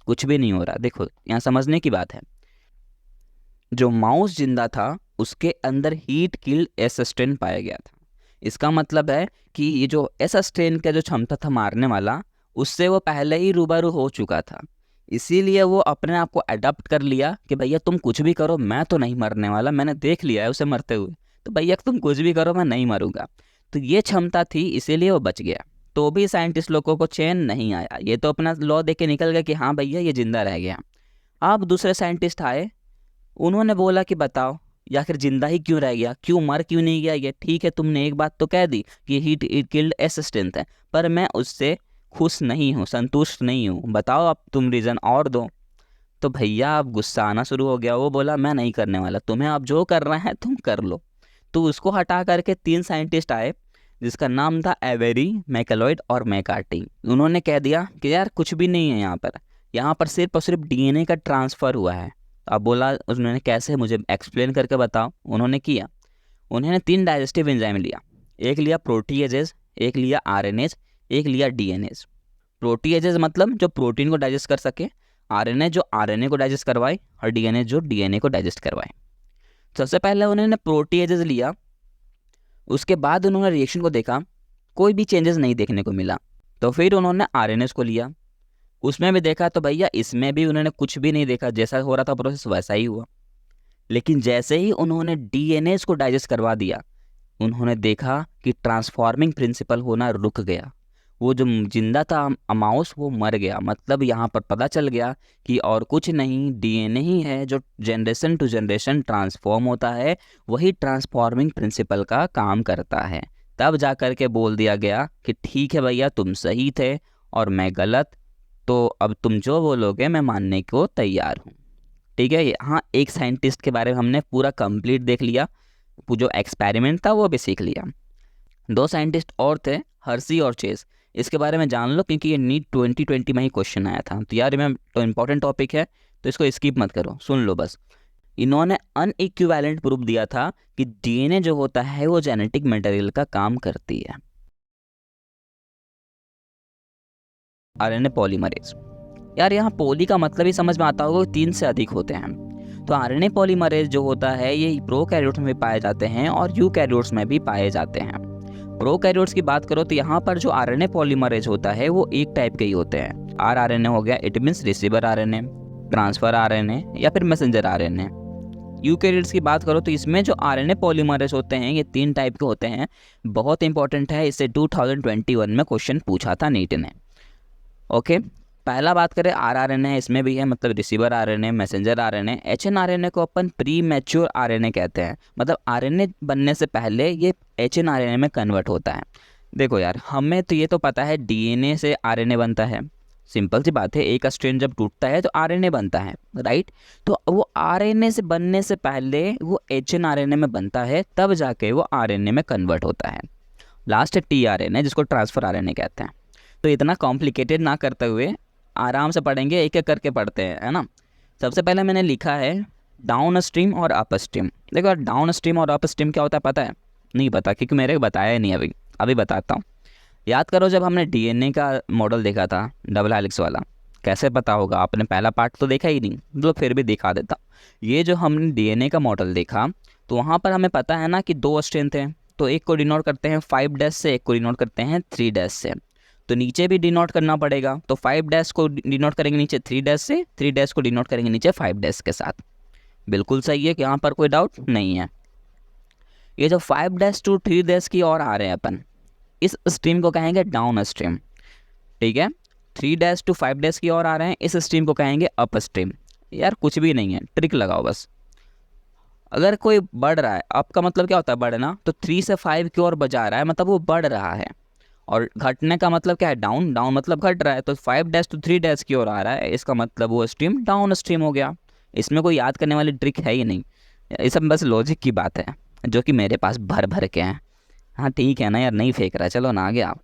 [SPEAKER 1] कुछ भी नहीं हो रहा। देखो यहाँ समझने की बात है, जो माउस जिंदा था उसके अंदर हीट किल्ड एस स्ट्रेन पाया गया था। इसका मतलब है कि ये जो एस स्ट्रेन का जो क्षमता था मारने वाला, उससे वो पहले ही रूबरू हो चुका था। इसीलिए वो अपने आप को अडॉप्ट कर लिया कि भैया तुम कुछ भी करो, मैं तो नहीं मरने वाला, मैंने देख लिया है उसे मरते हुए, तो भैया तुम कुछ भी करो मैं नहीं मरूंगा। तो ये क्षमता थी, इसीलिए वो बच गया। तो भी साइंटिस्ट लोगों को चैन नहीं आया, ये तो अपना लॉ दे के निकल गया कि हाँ भैया ये जिंदा रह गया। अब दूसरे साइंटिस्ट आए, उन्होंने बोला कि बताओ या फिर जिंदा ही क्यों रह गया, क्यों मर क्यों नहीं गया ये? ठीक है, तुमने एक बात तो कह दी कि heat it killed S strength है, पर मैं उससे खुश नहीं हूँ, संतुष्ट नहीं हूँ, बताओ अब तुम रीज़न और दो। तो भैया अब गुस्सा आना शुरू हो गया, वो बोला मैं नहीं करने वाला, तुम्हें अब जो करना है तुम कर लो। तो उसको हटा करके 3 साइंटिस्ट आए जिसका नाम था एवेरी, मैकेलॉयड और मैकार्टी। उन्होंने कह दिया कि यार कुछ भी नहीं है यहाँ पर सिर्फ और सिर्फ डीएनए का ट्रांसफ़र हुआ है। अब बोला उन्होंने कैसे, मुझे एक्सप्लेन करके बताओ। उन्होंने किया, उन्होंने 3 डाइजेस्टिव एंजाइम लिया, एक लिया प्रोटीएजेज, एक लिया आरएनएज, एक लिया डीएनएज। प्रोटीएजेज मतलब जो प्रोटीन को डाइजेस्ट कर सके, आरएनए जो आरएनए को डाइजेस्ट करवाए, और डीएनए जो डीएनए को डाइजेस्ट करवाए। सबसे पहले उन्होंने प्रोटीएजेज लिया, उसके बाद उन्होंने रिएक्शन को देखा, कोई भी चेंजेस नहीं देखने को मिला। तो फिर उन्होंने आरएनएज को लिया, उसमें भी देखा, तो भैया इसमें भी उन्होंने कुछ भी नहीं देखा, जैसा हो रहा था प्रोसेस वैसा ही हुआ। लेकिन जैसे ही उन्होंने डीएनएज को डाइजेस्ट करवा दिया, उन्होंने देखा कि ट्रांसफॉर्मिंग प्रिंसिपल होना रुक गया। वो जो जिंदा था माउस वो मर गया। मतलब यहाँ पर पता चल गया कि और कुछ नहीं, डीएनए ही है जो जनरेशन टू जनरेशन ट्रांसफॉर्म होता है, वही ट्रांसफॉर्मिंग प्रिंसिपल का काम करता है। तब जा कर के बोल दिया गया कि ठीक है भैया तुम सही थे और मैं गलत, तो अब तुम जो बोलोगे मैं मानने को तैयार हूँ। ठीक है, हाँ, एक साइंटिस्ट के बारे में हमने पूरा कंप्लीट देख लिया, जो एक्सपेरिमेंट था वो भी सीख लिया। 2 साइंटिस्ट और थे, हर्सी और चेस, इसके बारे में जान लो क्योंकि ये नीट 2020 में ही क्वेश्चन आया था। तो यार मैं तो इम्पोर्टेंट टॉपिक है तो इसको स्किप मत करो, सुन लो बस। इन्होंने अनइक्विवेलेंट प्रूफ दिया था कि डीएनए जो होता है वो जेनेटिक मटेरियल का काम करती है। आरएनए पॉलीमरेज, यार यहाँ पोली का मतलब ही समझ में आता होगा, 3 से अधिक होते हैं। तो आरएनए पॉलीमरेज जो होता है ये प्रोकैरियोट्स में पाए जाते हैं और यूकैरियोट्स में भी पाए जाते हैं। प्रोकैरियोट्स की बात करो तो यहाँ पर जो आरएनए पॉलीमरेज होता है वो एक टाइप के ही होते हैं। आरआरएनए हो गया, it means receiver RNA, transfer RNA या फिर मैसेंजर आरएनए। यूकैरियोट्स की बात करो तो इसमें जो आरएनए पॉलीमरेज होते हैं ये 3 टाइप के होते हैं। बहुत इंपॉर्टेंट है, इससे 2021 में क्वेश्चन पूछा था नीट ने। ओके, पहला बात करें आरआरएनए, इसमें भी है, मतलब receiver RNA, messenger RNA. HnRNA को अपन प्री मैच्योर आरएनए कहते हैं, मतलब आरएनए बनने से पहले ये एचएनआरएनए में कन्वर्ट होता है। देखो यार, हमें तो ये तो पता है डीएनए से आरएनए बनता है, सिंपल सी बात है, एक स्ट्रैंड जब टूटता है तो आरएनए बनता है, राइट। तो वो आरएनए से बनने से पहले वो एचएनआरएनए में बनता है, तब जाके वो आरएनए में कन्वर्ट होता है। लास्ट है टीआरएनए, जिसको ट्रांसफर आरएनए कहते हैं। तो इतना कॉम्प्लिकेटेड ना करते हुए आराम से पढ़ेंगे, एक एक करके पढ़ते हैं, है ना। सबसे पहले मैंने लिखा है डाउन स्ट्रीम और अप स्ट्रीम। देखो डाउन स्ट्रीम और अप स्ट्रीम क्या होता है पता है? नहीं पता, क्योंकि मेरे को बताया नहीं अभी। अभी बताता हूँ। याद करो जब हमने डीएनए का मॉडल देखा था डबल हेलिक्स वाला, कैसे पता होगा, आपने पहला पार्ट तो देखा ही नहीं, मतलब फिर भी दिखा देता। ये जो हमने डीएनए का मॉडल देखा, तो वहाँ पर हमें पता है ना कि 2 स्ट्रैंड थे, तो एक को डिनोट करते हैं 5 डैश से, एक को डिनोट करते हैं 3 डैश से। तो नीचे भी डिनोट करना पड़ेगा, तो 5 डैश को डिनोट करेंगे नीचे 3 डैश से, 3 डैश को डिनोट करेंगे नीचे 5 डैश के साथ। बिल्कुल सही है कि यहाँ पर कोई डाउट नहीं है। ये जो 5 डैश टू 3 डैश की ओर आ रहे हैं अपन, इस स्ट्रीम को कहेंगे डाउन स्ट्रीम, ठीक है। 3 डैश टू 5 डैश की ओर आ रहे हैं, इस स्ट्रीम को कहेंगे अप स्ट्रीम। यार कुछ भी नहीं है, ट्रिक लगाओ बस। अगर कोई बढ़ रहा है, अप का मतलब क्या होता है बढ़ना, तो 3 से 5 की ओर बजा रहा है, मतलब वो बढ़ रहा है। और घटने का मतलब क्या है? डाउन। डाउन मतलब घट रहा है, तो 5 डैश टू 3 डैश की ओर आ रहा है, इसका मतलब वो स्ट्रीम डाउन स्ट्रीम हो गया। इसमें कोई याद करने वाली ट्रिक है ही नहीं, ये सब बस लॉजिक की बात है, जो कि मेरे पास भर भर के हैं। हाँ ठीक है ना यार, नहीं फेंक रहा, चलो ना आगे आप।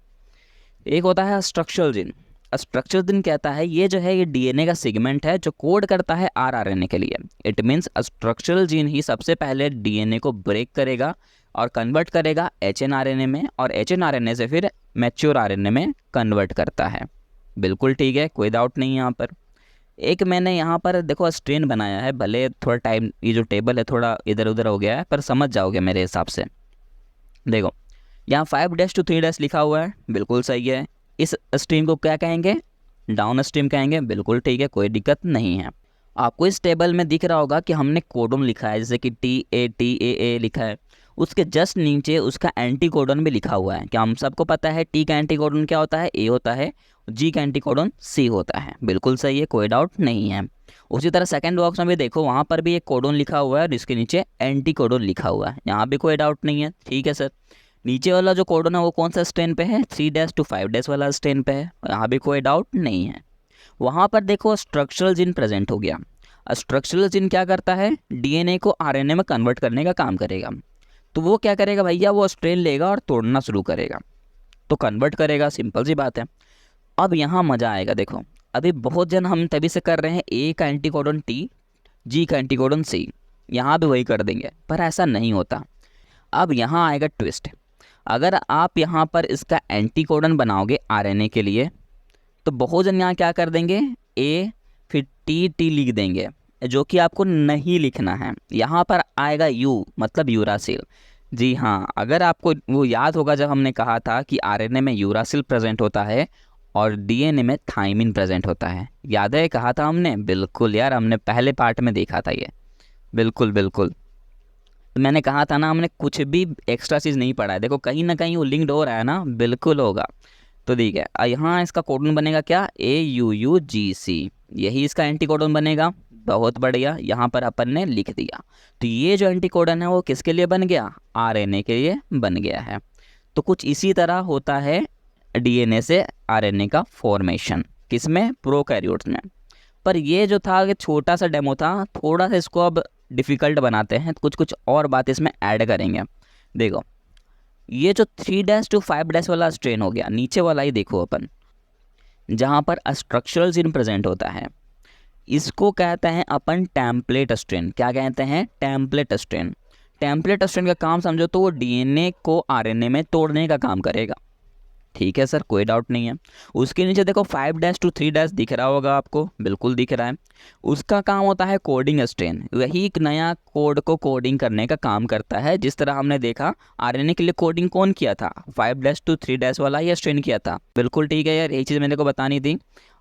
[SPEAKER 1] एक होता है स्ट्रक्चरल जीन। स्ट्रक्चरल जीन कहता है ये जो है ये डीएनए का सेगमेंट है जो कोड करता है आरआरएनए के लिए। इट मीन्स स्ट्रक्चरल जीन ही सबसे पहले डीएनए को ब्रेक करेगा और कन्वर्ट करेगा एचएनआरएनए में, और एचएनआरएनए से फिर मैच्योर आरएनए में कन्वर्ट करता है। बिल्कुल ठीक है, कोई डाउट नहीं है यहाँ पर। एक मैंने यहाँ पर देखो स्ट्रेन बनाया है, भले थोड़ा टाइम, ये जो टेबल है थोड़ा इधर उधर हो गया है, पर समझ जाओगे मेरे हिसाब से। देखो यहाँ 5 डैश टू 3 डैश लिखा हुआ है, बिल्कुल सही है। इस स्ट्रीम को क्या कहेंगे? डाउन स्ट्रीम कहेंगे, बिल्कुल ठीक है, कोई दिक्कत नहीं है। आपको इस टेबल में दिख रहा होगा कि हमने कोडन लिखा है, जैसे कि TATAA लिखा है, उसके जस्ट नीचे उसका एंटी कोडन भी लिखा हुआ है। क्या हम सबको पता है टी का एंटी कोडन क्या होता है? A होता है, जी का एंटी कोडन C होता है। बिल्कुल सही है, कोई डाउट नहीं है। उसी तरह सेकंड बॉक्स में भी देखो, वहाँ पर भी एक कोडन लिखा हुआ है और इसके नीचे एंटी कोडन लिखा हुआ है, यहाँ भी कोई डाउट नहीं है, ठीक है सर। नीचे वाला जो कोडन है वो कौन सा स्ट्रेन पे है? 3 डैश टू 5 डैश वाला स्ट्रेन पे है, यहाँ भी कोई डाउट नहीं है। वहाँ पर देखो स्ट्रक्चरल जीन प्रेजेंट हो गया। स्ट्रक्चरल जीन क्या करता है? डीएनए को आरएनए में कन्वर्ट करने का काम करेगा। तो वो क्या करेगा भैया? वो स्ट्रेन लेगा और तोड़ना शुरू करेगा, तो कन्वर्ट करेगा, सिंपल सी बात है। अब यहाँ मज़ा आएगा। देखो अभी बहुत जन हम तभी से कर रहे हैं ए का एंटीकोडन T, जी का एंटीकोडन C, यहाँ भी वही कर देंगे, पर ऐसा नहीं होता। अब यहाँ आएगा ट्विस्ट। अगर आप यहाँ पर इसका एंटीकोडन बनाओगे आरएनए के लिए, तो बहुत जन यहाँ क्या कर देंगे? A फिर T लिख देंगे, जो कि आपको नहीं लिखना है। यहाँ पर आएगा U, मतलब यूरासिल। जी हाँ, अगर आपको वो याद होगा जब हमने कहा था कि आरएनए में यूरासिल प्रेजेंट होता है और डीएनए में थाइमिन प्रेजेंट होता है, याद है कहा था हमने? बिल्कुल यार, हमने पहले पार्ट में देखा था ये, बिल्कुल बिल्कुल। तो मैंने कहा था ना, हमने कुछ भी एक्स्ट्रा चीज़ नहीं पढ़ा है। देखो कहीं ना कहीं वो लिंक्ड हो रहा है ना, बिल्कुल होगा। तो ठीक है, यहाँ इसका कोडन बनेगा क्या? AUUGC, यही इसका एंटी कोडन बनेगा। बहुत बढ़िया, यहाँ पर अपन ने लिख दिया। तो ये जो एंटी कोडन है वो किसके लिए बन गया? आरएनए के लिए बन गया है। तो कुछ इसी तरह होता है डीएनए से आरएनए का फॉर्मेशन, किसमें? प्रोकैरियोट्स में। पर ये जो था कि छोटा सा डेमो था, थोड़ा सा इसको अब डिफ़िकल्ट बनाते हैं, कुछ कुछ और बात इसमें ऐड करेंगे। देखो ये जो 3 डैश टू 5 डैश वाला स्ट्रेन हो गया, नीचे वाला ही देखो अपन, जहाँ पर स्ट्रक्चरल जीन प्रेजेंट होता है, इसको कहते हैं अपन टेम्पलेट स्ट्रेन। क्या कहते हैं? Template strain. टेम्पलेट स्ट्रेन का काम समझो तो वो डीएनए को आरएनए में तोड़ने का काम करेगा। ठीक है सर, कोई डाउट नहीं है। उसके नीचे देखो 5 डैश टू 3 डैश दिख रहा होगा आपको, बिल्कुल दिख रहा है। उसका काम होता है कोडिंग स्ट्रेन, वही एक नया कोड को कोडिंग करने का काम करता है। जिस तरह हमने देखा आरएनए के लिए कोडिंग कौन किया था? 5 डैश टू 3 डैश वाला ही स्ट्रेन किया था। बिल्कुल ठीक है यार, यही चीज़ मेरे को बतानी थी।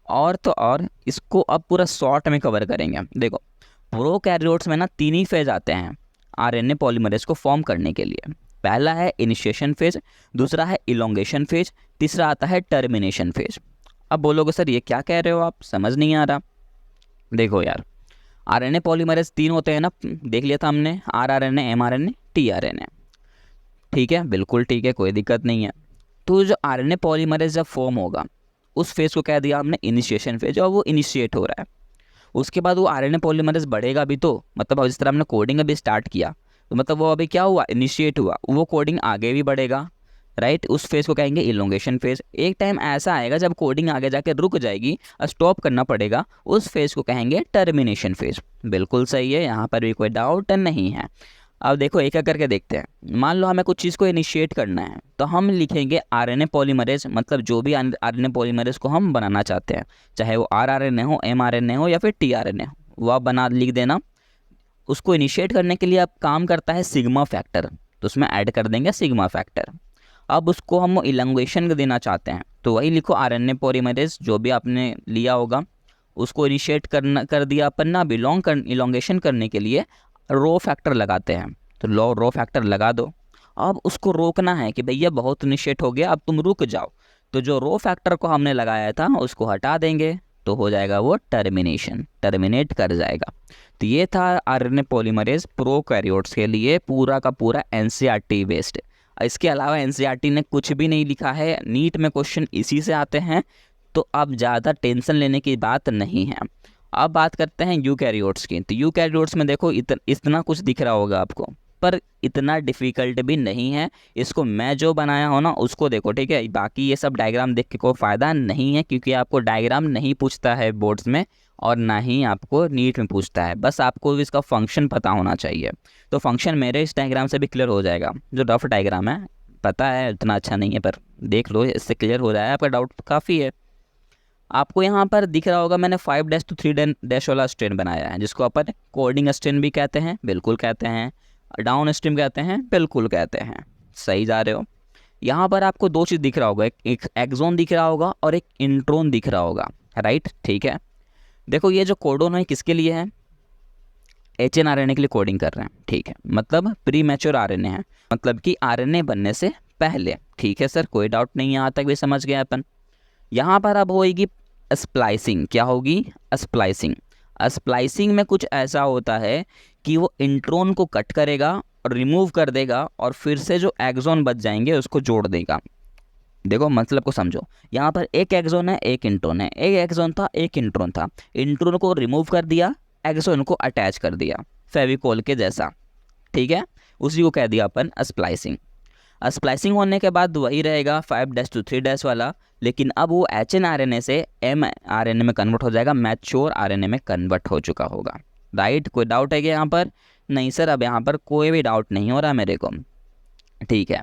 [SPEAKER 1] और तो और इसको अब पूरा शॉर्ट में कवर करेंगे। देखो प्रोकैरियोट्स में ना 3 ही फेज आते हैं आरएनए पॉलीमरेज को फॉर्म करने के लिए। पहला है इनिशिएशन फेज, दूसरा है इलोंगेशन फेज, तीसरा आता है टर्मिनेशन फेज। अब बोलोगे सर ये क्या कह रहे हो आप, समझ नहीं आ रहा। देखो यार आरएनए पॉलीमरेज 3 होते हैं ना, देख लिया था हमने, आरआरएनए, एमआरएनए, टीआरएनए। ठीक है, बिल्कुल ठीक है, कोई दिक्कत नहीं है। तो जो आरएनए पॉलीमरेज जब फॉर्म होगा, उस फेज़ को कह दिया हमने इनिशिएशन फेज, और वो इनिशिएट हो रहा है। उसके बाद वो आरएनए पॉलीमरेज बढ़ेगा भी, तो मतलब जिस तरह हमने कोडिंग अभी स्टार्ट किया, तो मतलब वो अभी क्या हुआ, इनिशिएट हुआ, वो कोडिंग आगे भी बढ़ेगा, राइट। उस फेज़ को कहेंगे इलोंगेशन फेज़। एक टाइम ऐसा आएगा जब कोडिंग आगे जाके रुक जाएगी, स्टॉप करना पड़ेगा, उस फेज़ को कहेंगे टर्मिनेशन फेज़। बिल्कुल सही है, यहाँ पर भी कोई डाउट नहीं है। अब देखो एक एक करके देखते हैं। मान लो हमें कुछ चीज़ को इनिशिएट करना है, तो हम लिखेंगे आरएनए पॉलीमरेज, मतलब जो भी आरएनए पॉलीमरेज को हम बनाना चाहते हैं, चाहे वो आरआरएनए हो, एमआरएनए हो या फिर टीआरएनए हो, वो आप बना लिख देना। उसको इनिशिएट करने के लिए अब काम करता है सिग्मा फैक्टर, तो उसमें ऐड कर देंगे सिग्मा फैक्टर। अब उसको हम इलॉन्गेशन देना चाहते हैं, तो वही लिखो आरएनए पॉलीमरेज जो भी आपने लिया होगा, उसको इनिशिएट कर दिया अपन ना। इलॉन्गेशन करने के लिए रो फैक्टर लगाते हैं, तो रो फैक्टर लगा दो। अब उसको रोकना है कि भैया बहुत इनिशिएट हो गया, अब तुम रुक जाओ, तो जो रो फैक्टर को हमने लगाया था उसको हटा देंगे, तो हो जाएगा वो टर्मिनेशन, टर्मिनेट कर जाएगा। तो ये था आरएनए पॉलीमरेज प्रोकैरियोट्स के लिए पूरा का पूरा एनसीईआरटी बेस्ड। इसके अलावा एनसीईआरटी ने कुछ भी नहीं लिखा है, नीट में क्वेश्चन इसी से आते हैं, तो अब ज़्यादा टेंशन लेने की बात नहीं है। अब बात करते हैं यूकैरियोट्स की। तो यूकैरियोट्स में देखो इतना कुछ दिख रहा होगा आपको, पर इतना डिफ़िकल्ट भी नहीं है। इसको मैं जो बनाया हो ना उसको देखो, ठीक है। बाकी ये सब डायग्राम देख के कोई फ़ायदा नहीं है, क्योंकि आपको डायग्राम नहीं पूछता है बोर्ड्स में, और ना ही आपको नीट में पूछता है। बस आपको इसका फंक्शन पता होना चाहिए। तो फंक्शन मेरे इस डायग्राम से भी क्लियर हो जाएगा। जो रफ डायग्राम है पता है इतना अच्छा नहीं है, पर देख लो, इससे क्लियर हो जाए, आपका डाउट काफ़ी है। आपको यहाँ पर दिख रहा होगा मैंने 5 to 3 वाला स्ट्रेन बनाया है, जिसको अपन कोडिंग स्ट्रेन भी कहते हैं, बिल्कुल कहते हैं। डाउन स्ट्रीम कहते हैं, बिल्कुल कहते हैं। सही जा रहे हो। यहाँ पर आपको दो चीज़ दिख रहा होगा, एक एक्सोन दिख रहा होगा और एक इंट्रोन दिख रहा होगा, राइट। ठीक है, देखो ये जो कोडोन है किसके लिए है, एचएनआरएनए के लिए कोडिंग कर रहे हैं, ठीक है। मतलब प्री मैच्योर आरएनए है, मतलब कि आरएनए बनने से पहले। ठीक है सर, कोई डाउट नहीं है, यहाँ तक भी समझ गए अपन। यहाँ पर अब होएगी स्प्लाइसिंग। क्या होगी, स्प्लाइसिंग। स्प्लाइसिंग में कुछ ऐसा होता है कि वो इंट्रोन को कट करेगा और रिमूव कर देगा, और फिर से जो एक्सोन बच जाएंगे उसको जोड़ देगा। देखो मतलब को समझो, यहाँ पर एक एक्सोन है, एक इंट्रोन है, एक एक्सोन था, एक इंट्रोन था। इंट्रोन को रिमूव कर दिया, एक्सोन को अटैच कर दिया, फेविकोल के जैसा, ठीक है। उसी को कह दिया अपन स्प्लाइसिंग। स्प्लाइसिंग होने के बाद वही रहेगा 5 to 3 वाला, लेकिन अब वो एचएनआरएनए से एमआरएनए में कन्वर्ट हो जाएगा, मैच्योर आरएनए में कन्वर्ट हो चुका होगा, राइट। कोई डाउट है कि यहाँ पर? नहीं सर, अब यहाँ पर कोई भी डाउट नहीं हो रहा मेरे को, ठीक है।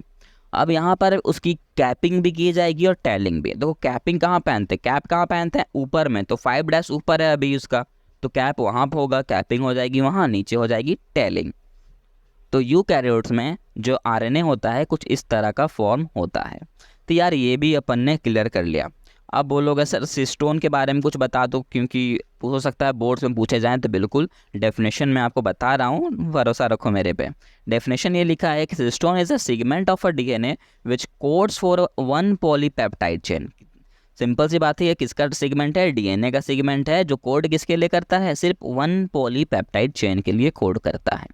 [SPEAKER 1] अब यहाँ पर उसकी कैपिंग भी की जाएगी और टेलिंग भी। देखो कैपिंग कहाँ पहनते हैं, कैप कहाँ पहनते हैं, ऊपर में, तो 5 ऊपर है अभी उसका, तो कैप वहाँ पर होगा, कैपिंग हो जाएगी वहाँ, नीचे हो जाएगी टेलिंग। तो यूकैरियोट्स में जो आरएनए होता है कुछ इस तरह का फॉर्म होता है। तो यार ये भी अपन ने क्लियर कर लिया। अब बोलोगे सर सिस्टोन के बारे में कुछ बता दो, क्योंकि हो सकता है बोर्ड्स में पूछे जाएं। तो बिल्कुल, डेफिनेशन मैं आपको बता रहा हूँ, भरोसा रखो मेरे पे। डेफिनेशन ये लिखा है कि cistron is a segment of a DNA which codes for one polypeptide chain. Simple सी बात है, ये किसका सेगमेंट है, डीएनए का सेगमेंट है, जो कोड किसके लिए करता है, सिर्फ वन पॉलीपेप्टाइड चेन के लिए कोड करता है।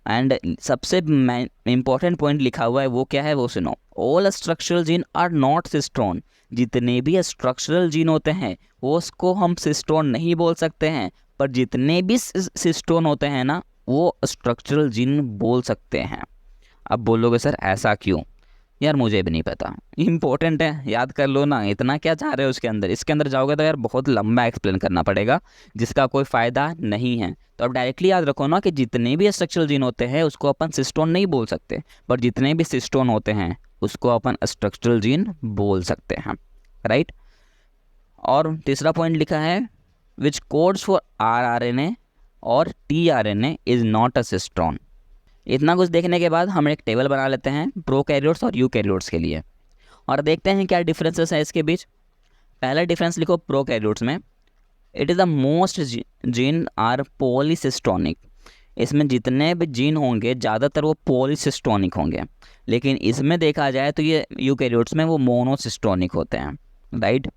[SPEAKER 1] एंड सबसे इम्पॉर्टेंट पॉइंट लिखा हुआ है वो क्या है, वो सुनो। All structural gene are not cistron. जितने भी स्ट्रक्चरल जीन होते हैं वो उसको हम सिस्टोन नहीं बोल सकते हैं, पर जितने भी सिस्टोन होते हैं ना वो स्ट्रक्चरल जीन बोल सकते हैं। अब बोलोगे सर ऐसा क्यों? यार मुझे भी नहीं पता, इंपॉर्टेंट है, याद कर लो ना। इतना क्या चाह रहे हो उसके अंदर? इसके अंदर जाओगे तो यार बहुत लंबा एक्सप्लेन करना पड़ेगा, जिसका कोई फ़ायदा नहीं है। तो अब डायरेक्टली याद रखो ना कि जितने भी स्ट्रक्चरल जीन होते हैं उसको अपन सिस्टोन नहीं बोल सकते, पर जितने भी सिस्टोन होते हैं उसको अपन स्ट्रक्चरल जीन बोल सकते हैं, राइट। और तीसरा पॉइंट लिखा है विच कोड्स फॉर आरआरएनए और tRNA is not a cistron. इतना कुछ देखने के बाद हम एक टेबल बना लेते हैं प्रोकैरियोट्स और यूकैरियोट्स के लिए, और देखते हैं क्या डिफरेंसेस है इसके बीच। पहला डिफरेंस लिखो प्रोकैरियोट्स में, it is the most gene are polycistronic. इसमें जितने भी जीन होंगे ज़्यादातर वो पॉलीसिस्टोनिक होंगे, लेकिन इसमें देखा जाए तो ये यूकैरियोट्स में वो मोनोसिस्टोनिक होते हैं, राइट।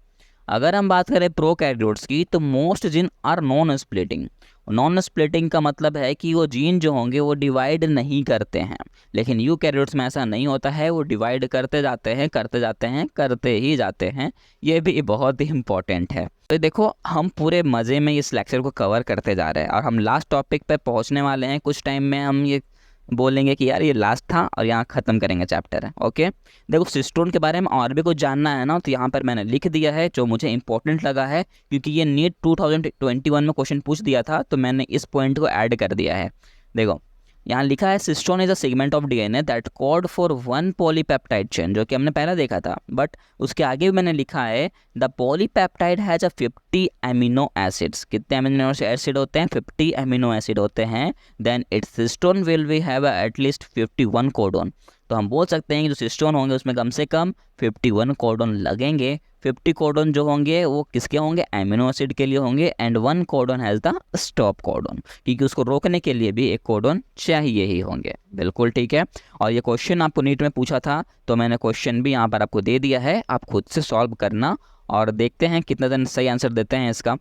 [SPEAKER 1] अगर हम बात करें प्रोकैरियोट्स की, तो most gene are non splitting, non splitting का मतलब है कि वो जीन जो होंगे वो डिवाइड नहीं करते हैं, लेकिन यूकैरियोट्स में ऐसा नहीं होता है, वो डिवाइड करते जाते हैं करते जाते हैं करते ही जाते हैं। ये भी बहुत ही इंपॉर्टेंट है। तो देखो हम पूरे मज़े में इस लेक्चर को कवर करते जा रहे हैं और हम लास्ट टॉपिक पे पहुंचने वाले हैं। कुछ टाइम में हम ये बोलेंगे कि यार ये लास्ट था और यहाँ ख़त्म करेंगे चैप्टर है। ओके, देखो सिस्टोन के बारे में और भी कुछ जानना है ना, तो यहाँ पर मैंने लिख दिया है जो मुझे इंपॉर्टेंट लगा है, क्योंकि ये नीट 2021 में क्वेश्चन पूछ दिया था, तो मैंने इस पॉइंट को ऐड कर दिया है। देखो यहाँ लिखा है cistron is a segment of DNA that code for one polypeptide chain, जो कि हमने पहले देखा था, बट उसके आगे भी मैंने लिखा है the polypeptide has a 50 amino acids. कितने एमिनो एसिड होते हैं? 50 एमिनो एसिड होते हैं। Then it's cistron will we have at least 51 codon. तो हम बोल सकते हैं कि जो सिस्टोन होंगे उसमें कम से कम 51 कोडोन लगेंगे। 50 कोडोन जो होंगे वो किसके होंगे? एमिनो एसिड के लिए होंगे। And 1 codon has the stop codon, क्योंकि उसको रोकने के लिए भी एक कोडोन चाहिए ही होंगे। बिल्कुल ठीक है। और ये क्वेश्चन आपको नीट में पूछा था, तो मैंने क्वेश्चन भी यहाँ पर आपको दे दिया है, आप खुद से सॉल्व करना और देखते हैं कितना दिन सही आंसर देते हैं इसका।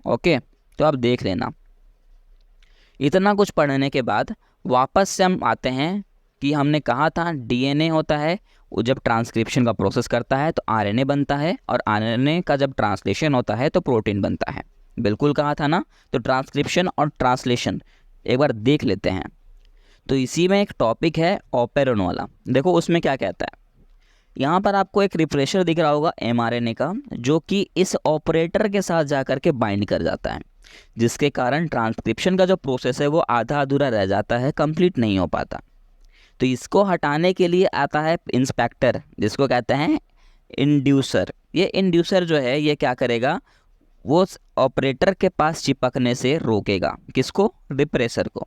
[SPEAKER 1] ओके, तो आप देख लेना। इतना कुछ पढ़ने के बाद वापस से हम आते हैं कि हमने कहा था डीएनए होता है वो जब ट्रांसक्रिप्शन का प्रोसेस करता है तो आरएनए बनता है, और आरएनए का जब ट्रांसलेशन होता है तो प्रोटीन बनता है। बिल्कुल कहा था ना। तो ट्रांसक्रिप्शन और ट्रांसलेशन एक बार देख लेते हैं। तो इसी में एक टॉपिक है ऑपेरॉन वाला। देखो उसमें क्या कहता है, यहाँ पर आपको एक रिफ्रेशर दिख रहा होगा एमआरएनए का, जो कि इस ऑपरेटर के साथ जाकर के बाइंड कर जाता है, जिसके कारण ट्रांसक्रिप्शन का जो प्रोसेस है वो आधा अधूरा रह जाता है, कंप्लीट नहीं हो पाता। तो इसको हटाने के लिए आता है इंस्पेक्टर, जिसको कहते हैं इंड्यूसर। ये इंड्यूसर जो है ये क्या करेगा, वो ऑपरेटर के पास चिपकने से रोकेगा। किसको? रिप्रेसर को।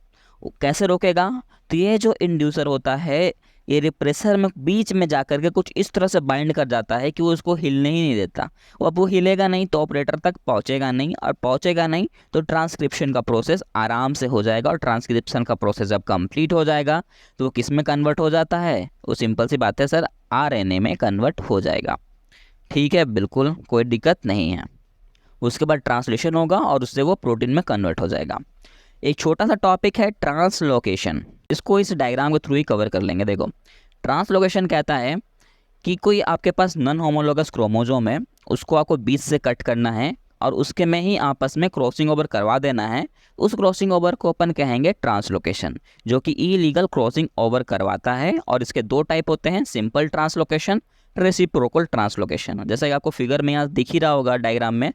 [SPEAKER 1] कैसे रोकेगा? तो ये जो इंड्यूसर होता है ये रिप्रेसर में बीच में जाकर के कुछ इस तरह से बाइंड कर जाता है कि वो उसको हिलने ही नहीं देता। अब वो हिलेगा नहीं तो ऑपरेटर तक पहुंचेगा नहीं, और पहुंचेगा नहीं तो ट्रांसक्रिप्शन का प्रोसेस आराम से हो जाएगा। और ट्रांसक्रिप्शन का प्रोसेस जब कंप्लीट हो जाएगा तो वो किस में कन्वर्ट हो जाता है? वो सिंपल सी बात है सर, आरएनए में कन्वर्ट हो जाएगा। ठीक है, बिल्कुल कोई दिक्कत नहीं है। उसके बाद ट्रांसलेशन होगा और उससे वो प्रोटीन में कन्वर्ट हो जाएगा। एक छोटा सा टॉपिक है ट्रांसलोकेशन, इसको इस डायग्राम के थ्रू ही कवर कर लेंगे। देखो ट्रांसलोकेशन कहता है कि कोई आपके पास नॉन होमोलोगस क्रोमोसोम है, उसको आपको बीच से कट करना है और उसके में ही आपस में क्रॉसिंग ओवर करवा देना है। उस क्रॉसिंग ओवर को अपन कहेंगे ट्रांसलोकेशन, जो कि इलीगल क्रॉसिंग ओवर करवाता है। और इसके दो टाइप होते हैं, सिंपल ट्रांसलोकेशन, रेसिप्रोकल ट्रांसलोकेशन। जैसा कि आपको फिगर में यहाँ दिख ही रहा होगा डायग्राम में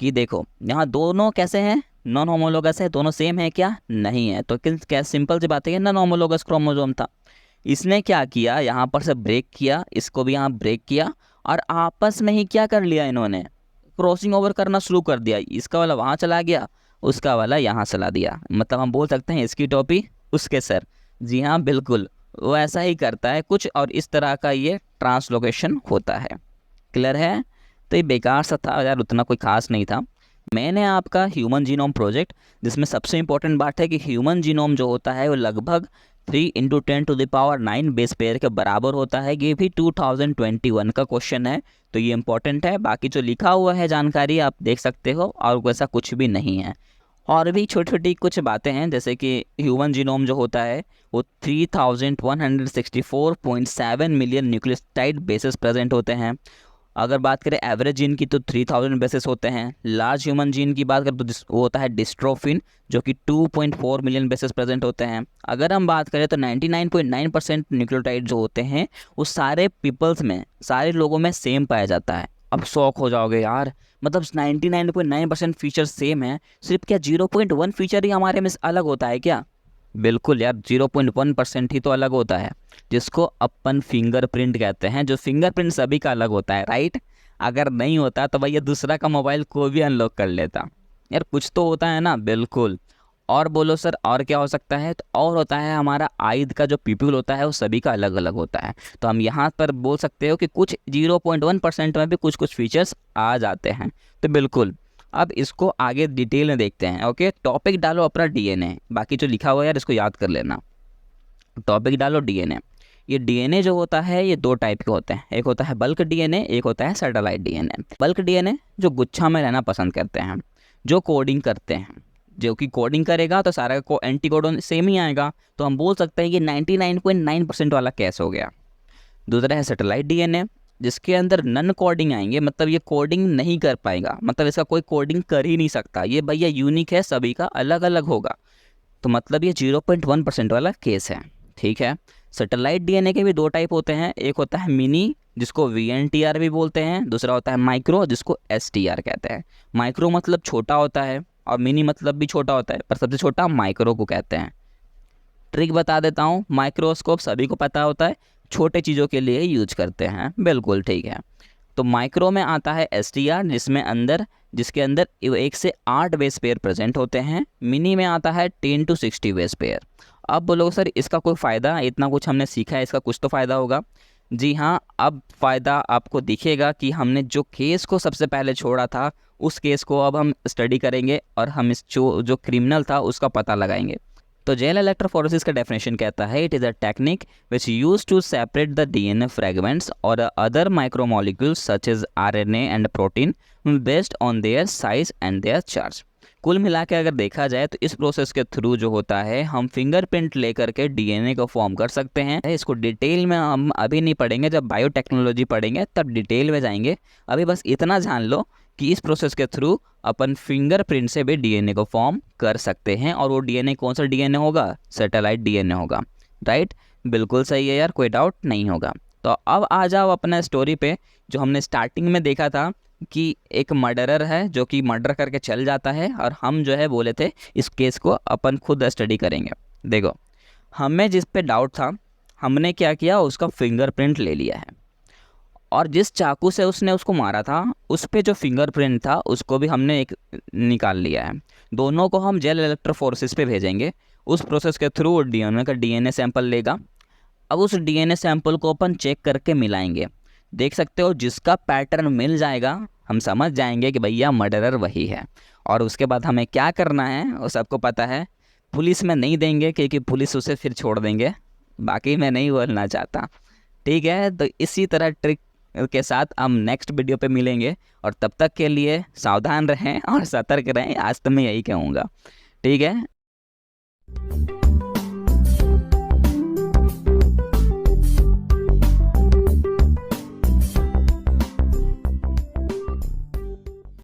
[SPEAKER 1] कि देखो यहाँ दोनों कैसे हैं, नॉन होमोलोगस है। दोनों सेम है क्या? नहीं है। तो क्या सिंपल सी बात है, नॉन होमोलोगस क्रोमोसोम था। इसने क्या किया, यहाँ पर से ब्रेक किया, इसको भी यहाँ ब्रेक किया, और आपस में ही क्या कर लिया इन्होंने, क्रॉसिंग ओवर करना शुरू कर दिया। इसका वाला वहाँ चला गया, उसका वाला यहाँ चला दिया। मतलब हम बोल सकते हैं इसकी टोपी उसके सर। जी हाँ बिल्कुल, वो ऐसा ही करता है कुछ, और इस तरह का ये ट्रांसलोकेशन होता है। क्लियर है? तो ये बेकार सा था यार, उतना कोई खास नहीं था। मैंने आपका ह्यूमन जीनोम प्रोजेक्ट, जिसमें सबसे इंपॉर्टेंट बात है कि ह्यूमन जीनोम जो होता है वो लगभग 3 × 10⁹ बेस पेयर के बराबर होता है। ये भी 2021 का क्वेश्चन है, तो ये इंपॉर्टेंट है। बाकी जो लिखा हुआ है जानकारी आप देख सकते हो, और वैसा कुछ भी नहीं है। और भी छोटी छोटी कुछ बातें हैं, जैसे कि ह्यूमन जीनोम जो होता है वो 3164.7 मिलियन न्यूक्लियोटाइड बेसेस प्रेजेंट होते हैं। अगर बात करें एवरेज जीन की तो 3000 बेसिस होते हैं। लार्ज ह्यूमन जीन की बात करें तो वो होता है डिस्ट्रोफिन, जो कि 2.4 मिलियन बेसिस प्रेजेंट होते हैं। अगर हम बात करें तो 99.9% न्यूक्लियोटाइड जो होते हैं वो सारे पीपल्स में, सारे लोगों में सेम पाया जाता है। अब शॉक हो जाओगे यार, मतलब 99.9% फीचर सेम है, सिर्फ क्या 0.1 फीचर ही हमारे में अलग होता है क्या? बिल्कुल यार, 0.1% ही तो अलग होता है, जिसको अपन फिंगरप्रिंट कहते हैं। जो फिंगरप्रिंट सभी का अलग होता है, राइट? अगर नहीं होता तो भैया दूसरा का मोबाइल कोई भी अनलॉक कर लेता यार, कुछ तो होता है ना। बिल्कुल। और बोलो सर और क्या हो सकता है? तो और होता है हमारा आइज का जो पीपल होता है वो सभी का अलग अलग होता है। तो हम यहाँ पर बोल सकते हो कि कुछ 0.1% में भी कुछ कुछ फीचर्स आ जाते हैं। तो बिल्कुल, अब इसको आगे डिटेल में देखते हैं। ओके, टॉपिक डालो अपना डीएनए, बाकी जो लिखा हुआ है यार इसको याद कर लेना। टॉपिक डालो डीएनए। ये डीएनए जो होता है ये दो टाइप के होते हैं, एक होता है बल्क डीएनए, एक होता है सैटेलाइट डीएनए। बल्क डीएनए जो गुच्छा में रहना पसंद करते हैं, जो कोडिंग करते हैं, जो कि कोडिंग करेगा तो सारा को एंटी कोड सेम ही आएगा, तो हम बोल सकते हैं कि 99.9% वाला केस हो गया। दूसरा है सैटेलाइट डीएनए, जिसके अंदर नन कोडिंग आएंगे, मतलब ये कोडिंग नहीं कर पाएगा, मतलब इसका कोई कोडिंग कर ही नहीं सकता, ये भैया यूनिक है, सभी का अलग अलग होगा, तो मतलब ये 0.1% वाला केस है। ठीक है। सैटेलाइट डीएनए के भी दो टाइप होते हैं, एक होता है मिनी जिसको वीएनटीआर भी बोलते हैं, दूसरा होता है माइक्रो जिसको एसटीआर कहते हैं। माइक्रो मतलब छोटा होता है और मिनी मतलब भी छोटा होता है, पर सबसे छोटा माइक्रो को कहते हैं। ट्रिक बता देता हूँ, माइक्रोस्कोप सभी को पता होता है, छोटे चीज़ों के लिए यूज करते हैं, बिल्कुल ठीक है। तो माइक्रो में आता है एसटीआर जिसके अंदर 1 से 8 बेस पेयर प्रेजेंट होते हैं। मिनी में आता है 10 to 60 बेस पेयर। अब बोलो सर इसका कोई फ़ायदा, इतना कुछ हमने सीखा है, इसका कुछ तो फ़ायदा होगा। जी हाँ, अब फ़ायदा आपको दिखेगा कि हमने जो केस को सबसे पहले छोड़ा था, उस केस को अब हम स्टडी करेंगे और हम इस जो क्रिमिनल था उसका पता लगाएंगे। तो जेल इलेक्ट्रोफोरेसिस का डेफिनेशन कहता है, it is a technique which use to separate the DNA fragments और other micromolecules such as RNA and protein based on their size and their charge. कुल मिला के अगर देखा जाए तो इस प्रोसेस के थ्रू जो होता है, हम फिंगरप्रिंट लेकर के डीएनए को फॉर्म कर सकते हैं। इसको डिटेल में हम अभी नहीं पढ़ेंगे, जब बायोटेक्नोलॉजी पढ़ेंगे तब डिटेल में जाएंगे। अभी बस इतना जान लो कि इस प्रोसेस के थ्रू अपन फिंगरप्रिंट से भी डीएनए को फॉर्म कर सकते हैं, और वो डीएनए कौन सा डीएनए होगा? सैटेलाइट डीएनए होगा। राइट, बिल्कुल सही है यार, कोई डाउट नहीं होगा। तो अब आ जाओ अपना स्टोरी पे। जो हमने स्टार्टिंग में देखा था कि एक मर्डरर है जो कि मर्डर करके चल जाता है, और हम जो है बोले थे इस केस को अपन खुद स्टडी करेंगे। देखो, हमें जिस पे डाउट था हमने क्या किया, उसका फिंगरप्रिंट ले लिया है, और जिस चाकू से उसने उसको मारा था उस पे जो फिंगरप्रिंट था उसको भी हमने एक निकाल लिया है। दोनों को हम जेल इलेक्ट्रोफोरेसिस पे भेजेंगे। उस प्रोसेस के थ्रू डीएनए का डीएनए सैंपल लेगा। अब उस डीएनए सैंपल को अपन चेक करके मिलाएंगे। देख सकते हो, जिसका पैटर्न मिल जाएगा हम समझ जाएंगे कि भैया मर्डरर वही है। और उसके बाद हमें क्या करना है वो सबको पता है। पुलिस में नहीं देंगे क्योंकि पुलिस उसे फिर छोड़ देंगे, बाकी मैं नहीं बोलना चाहता। ठीक है, तो इसी तरह ट्रिक के साथ हम नेक्स्ट वीडियो पे मिलेंगे, और तब तक के लिए सावधान रहें और सतर्क रहें, आज तो मैं यही कहूँगा। ठीक है।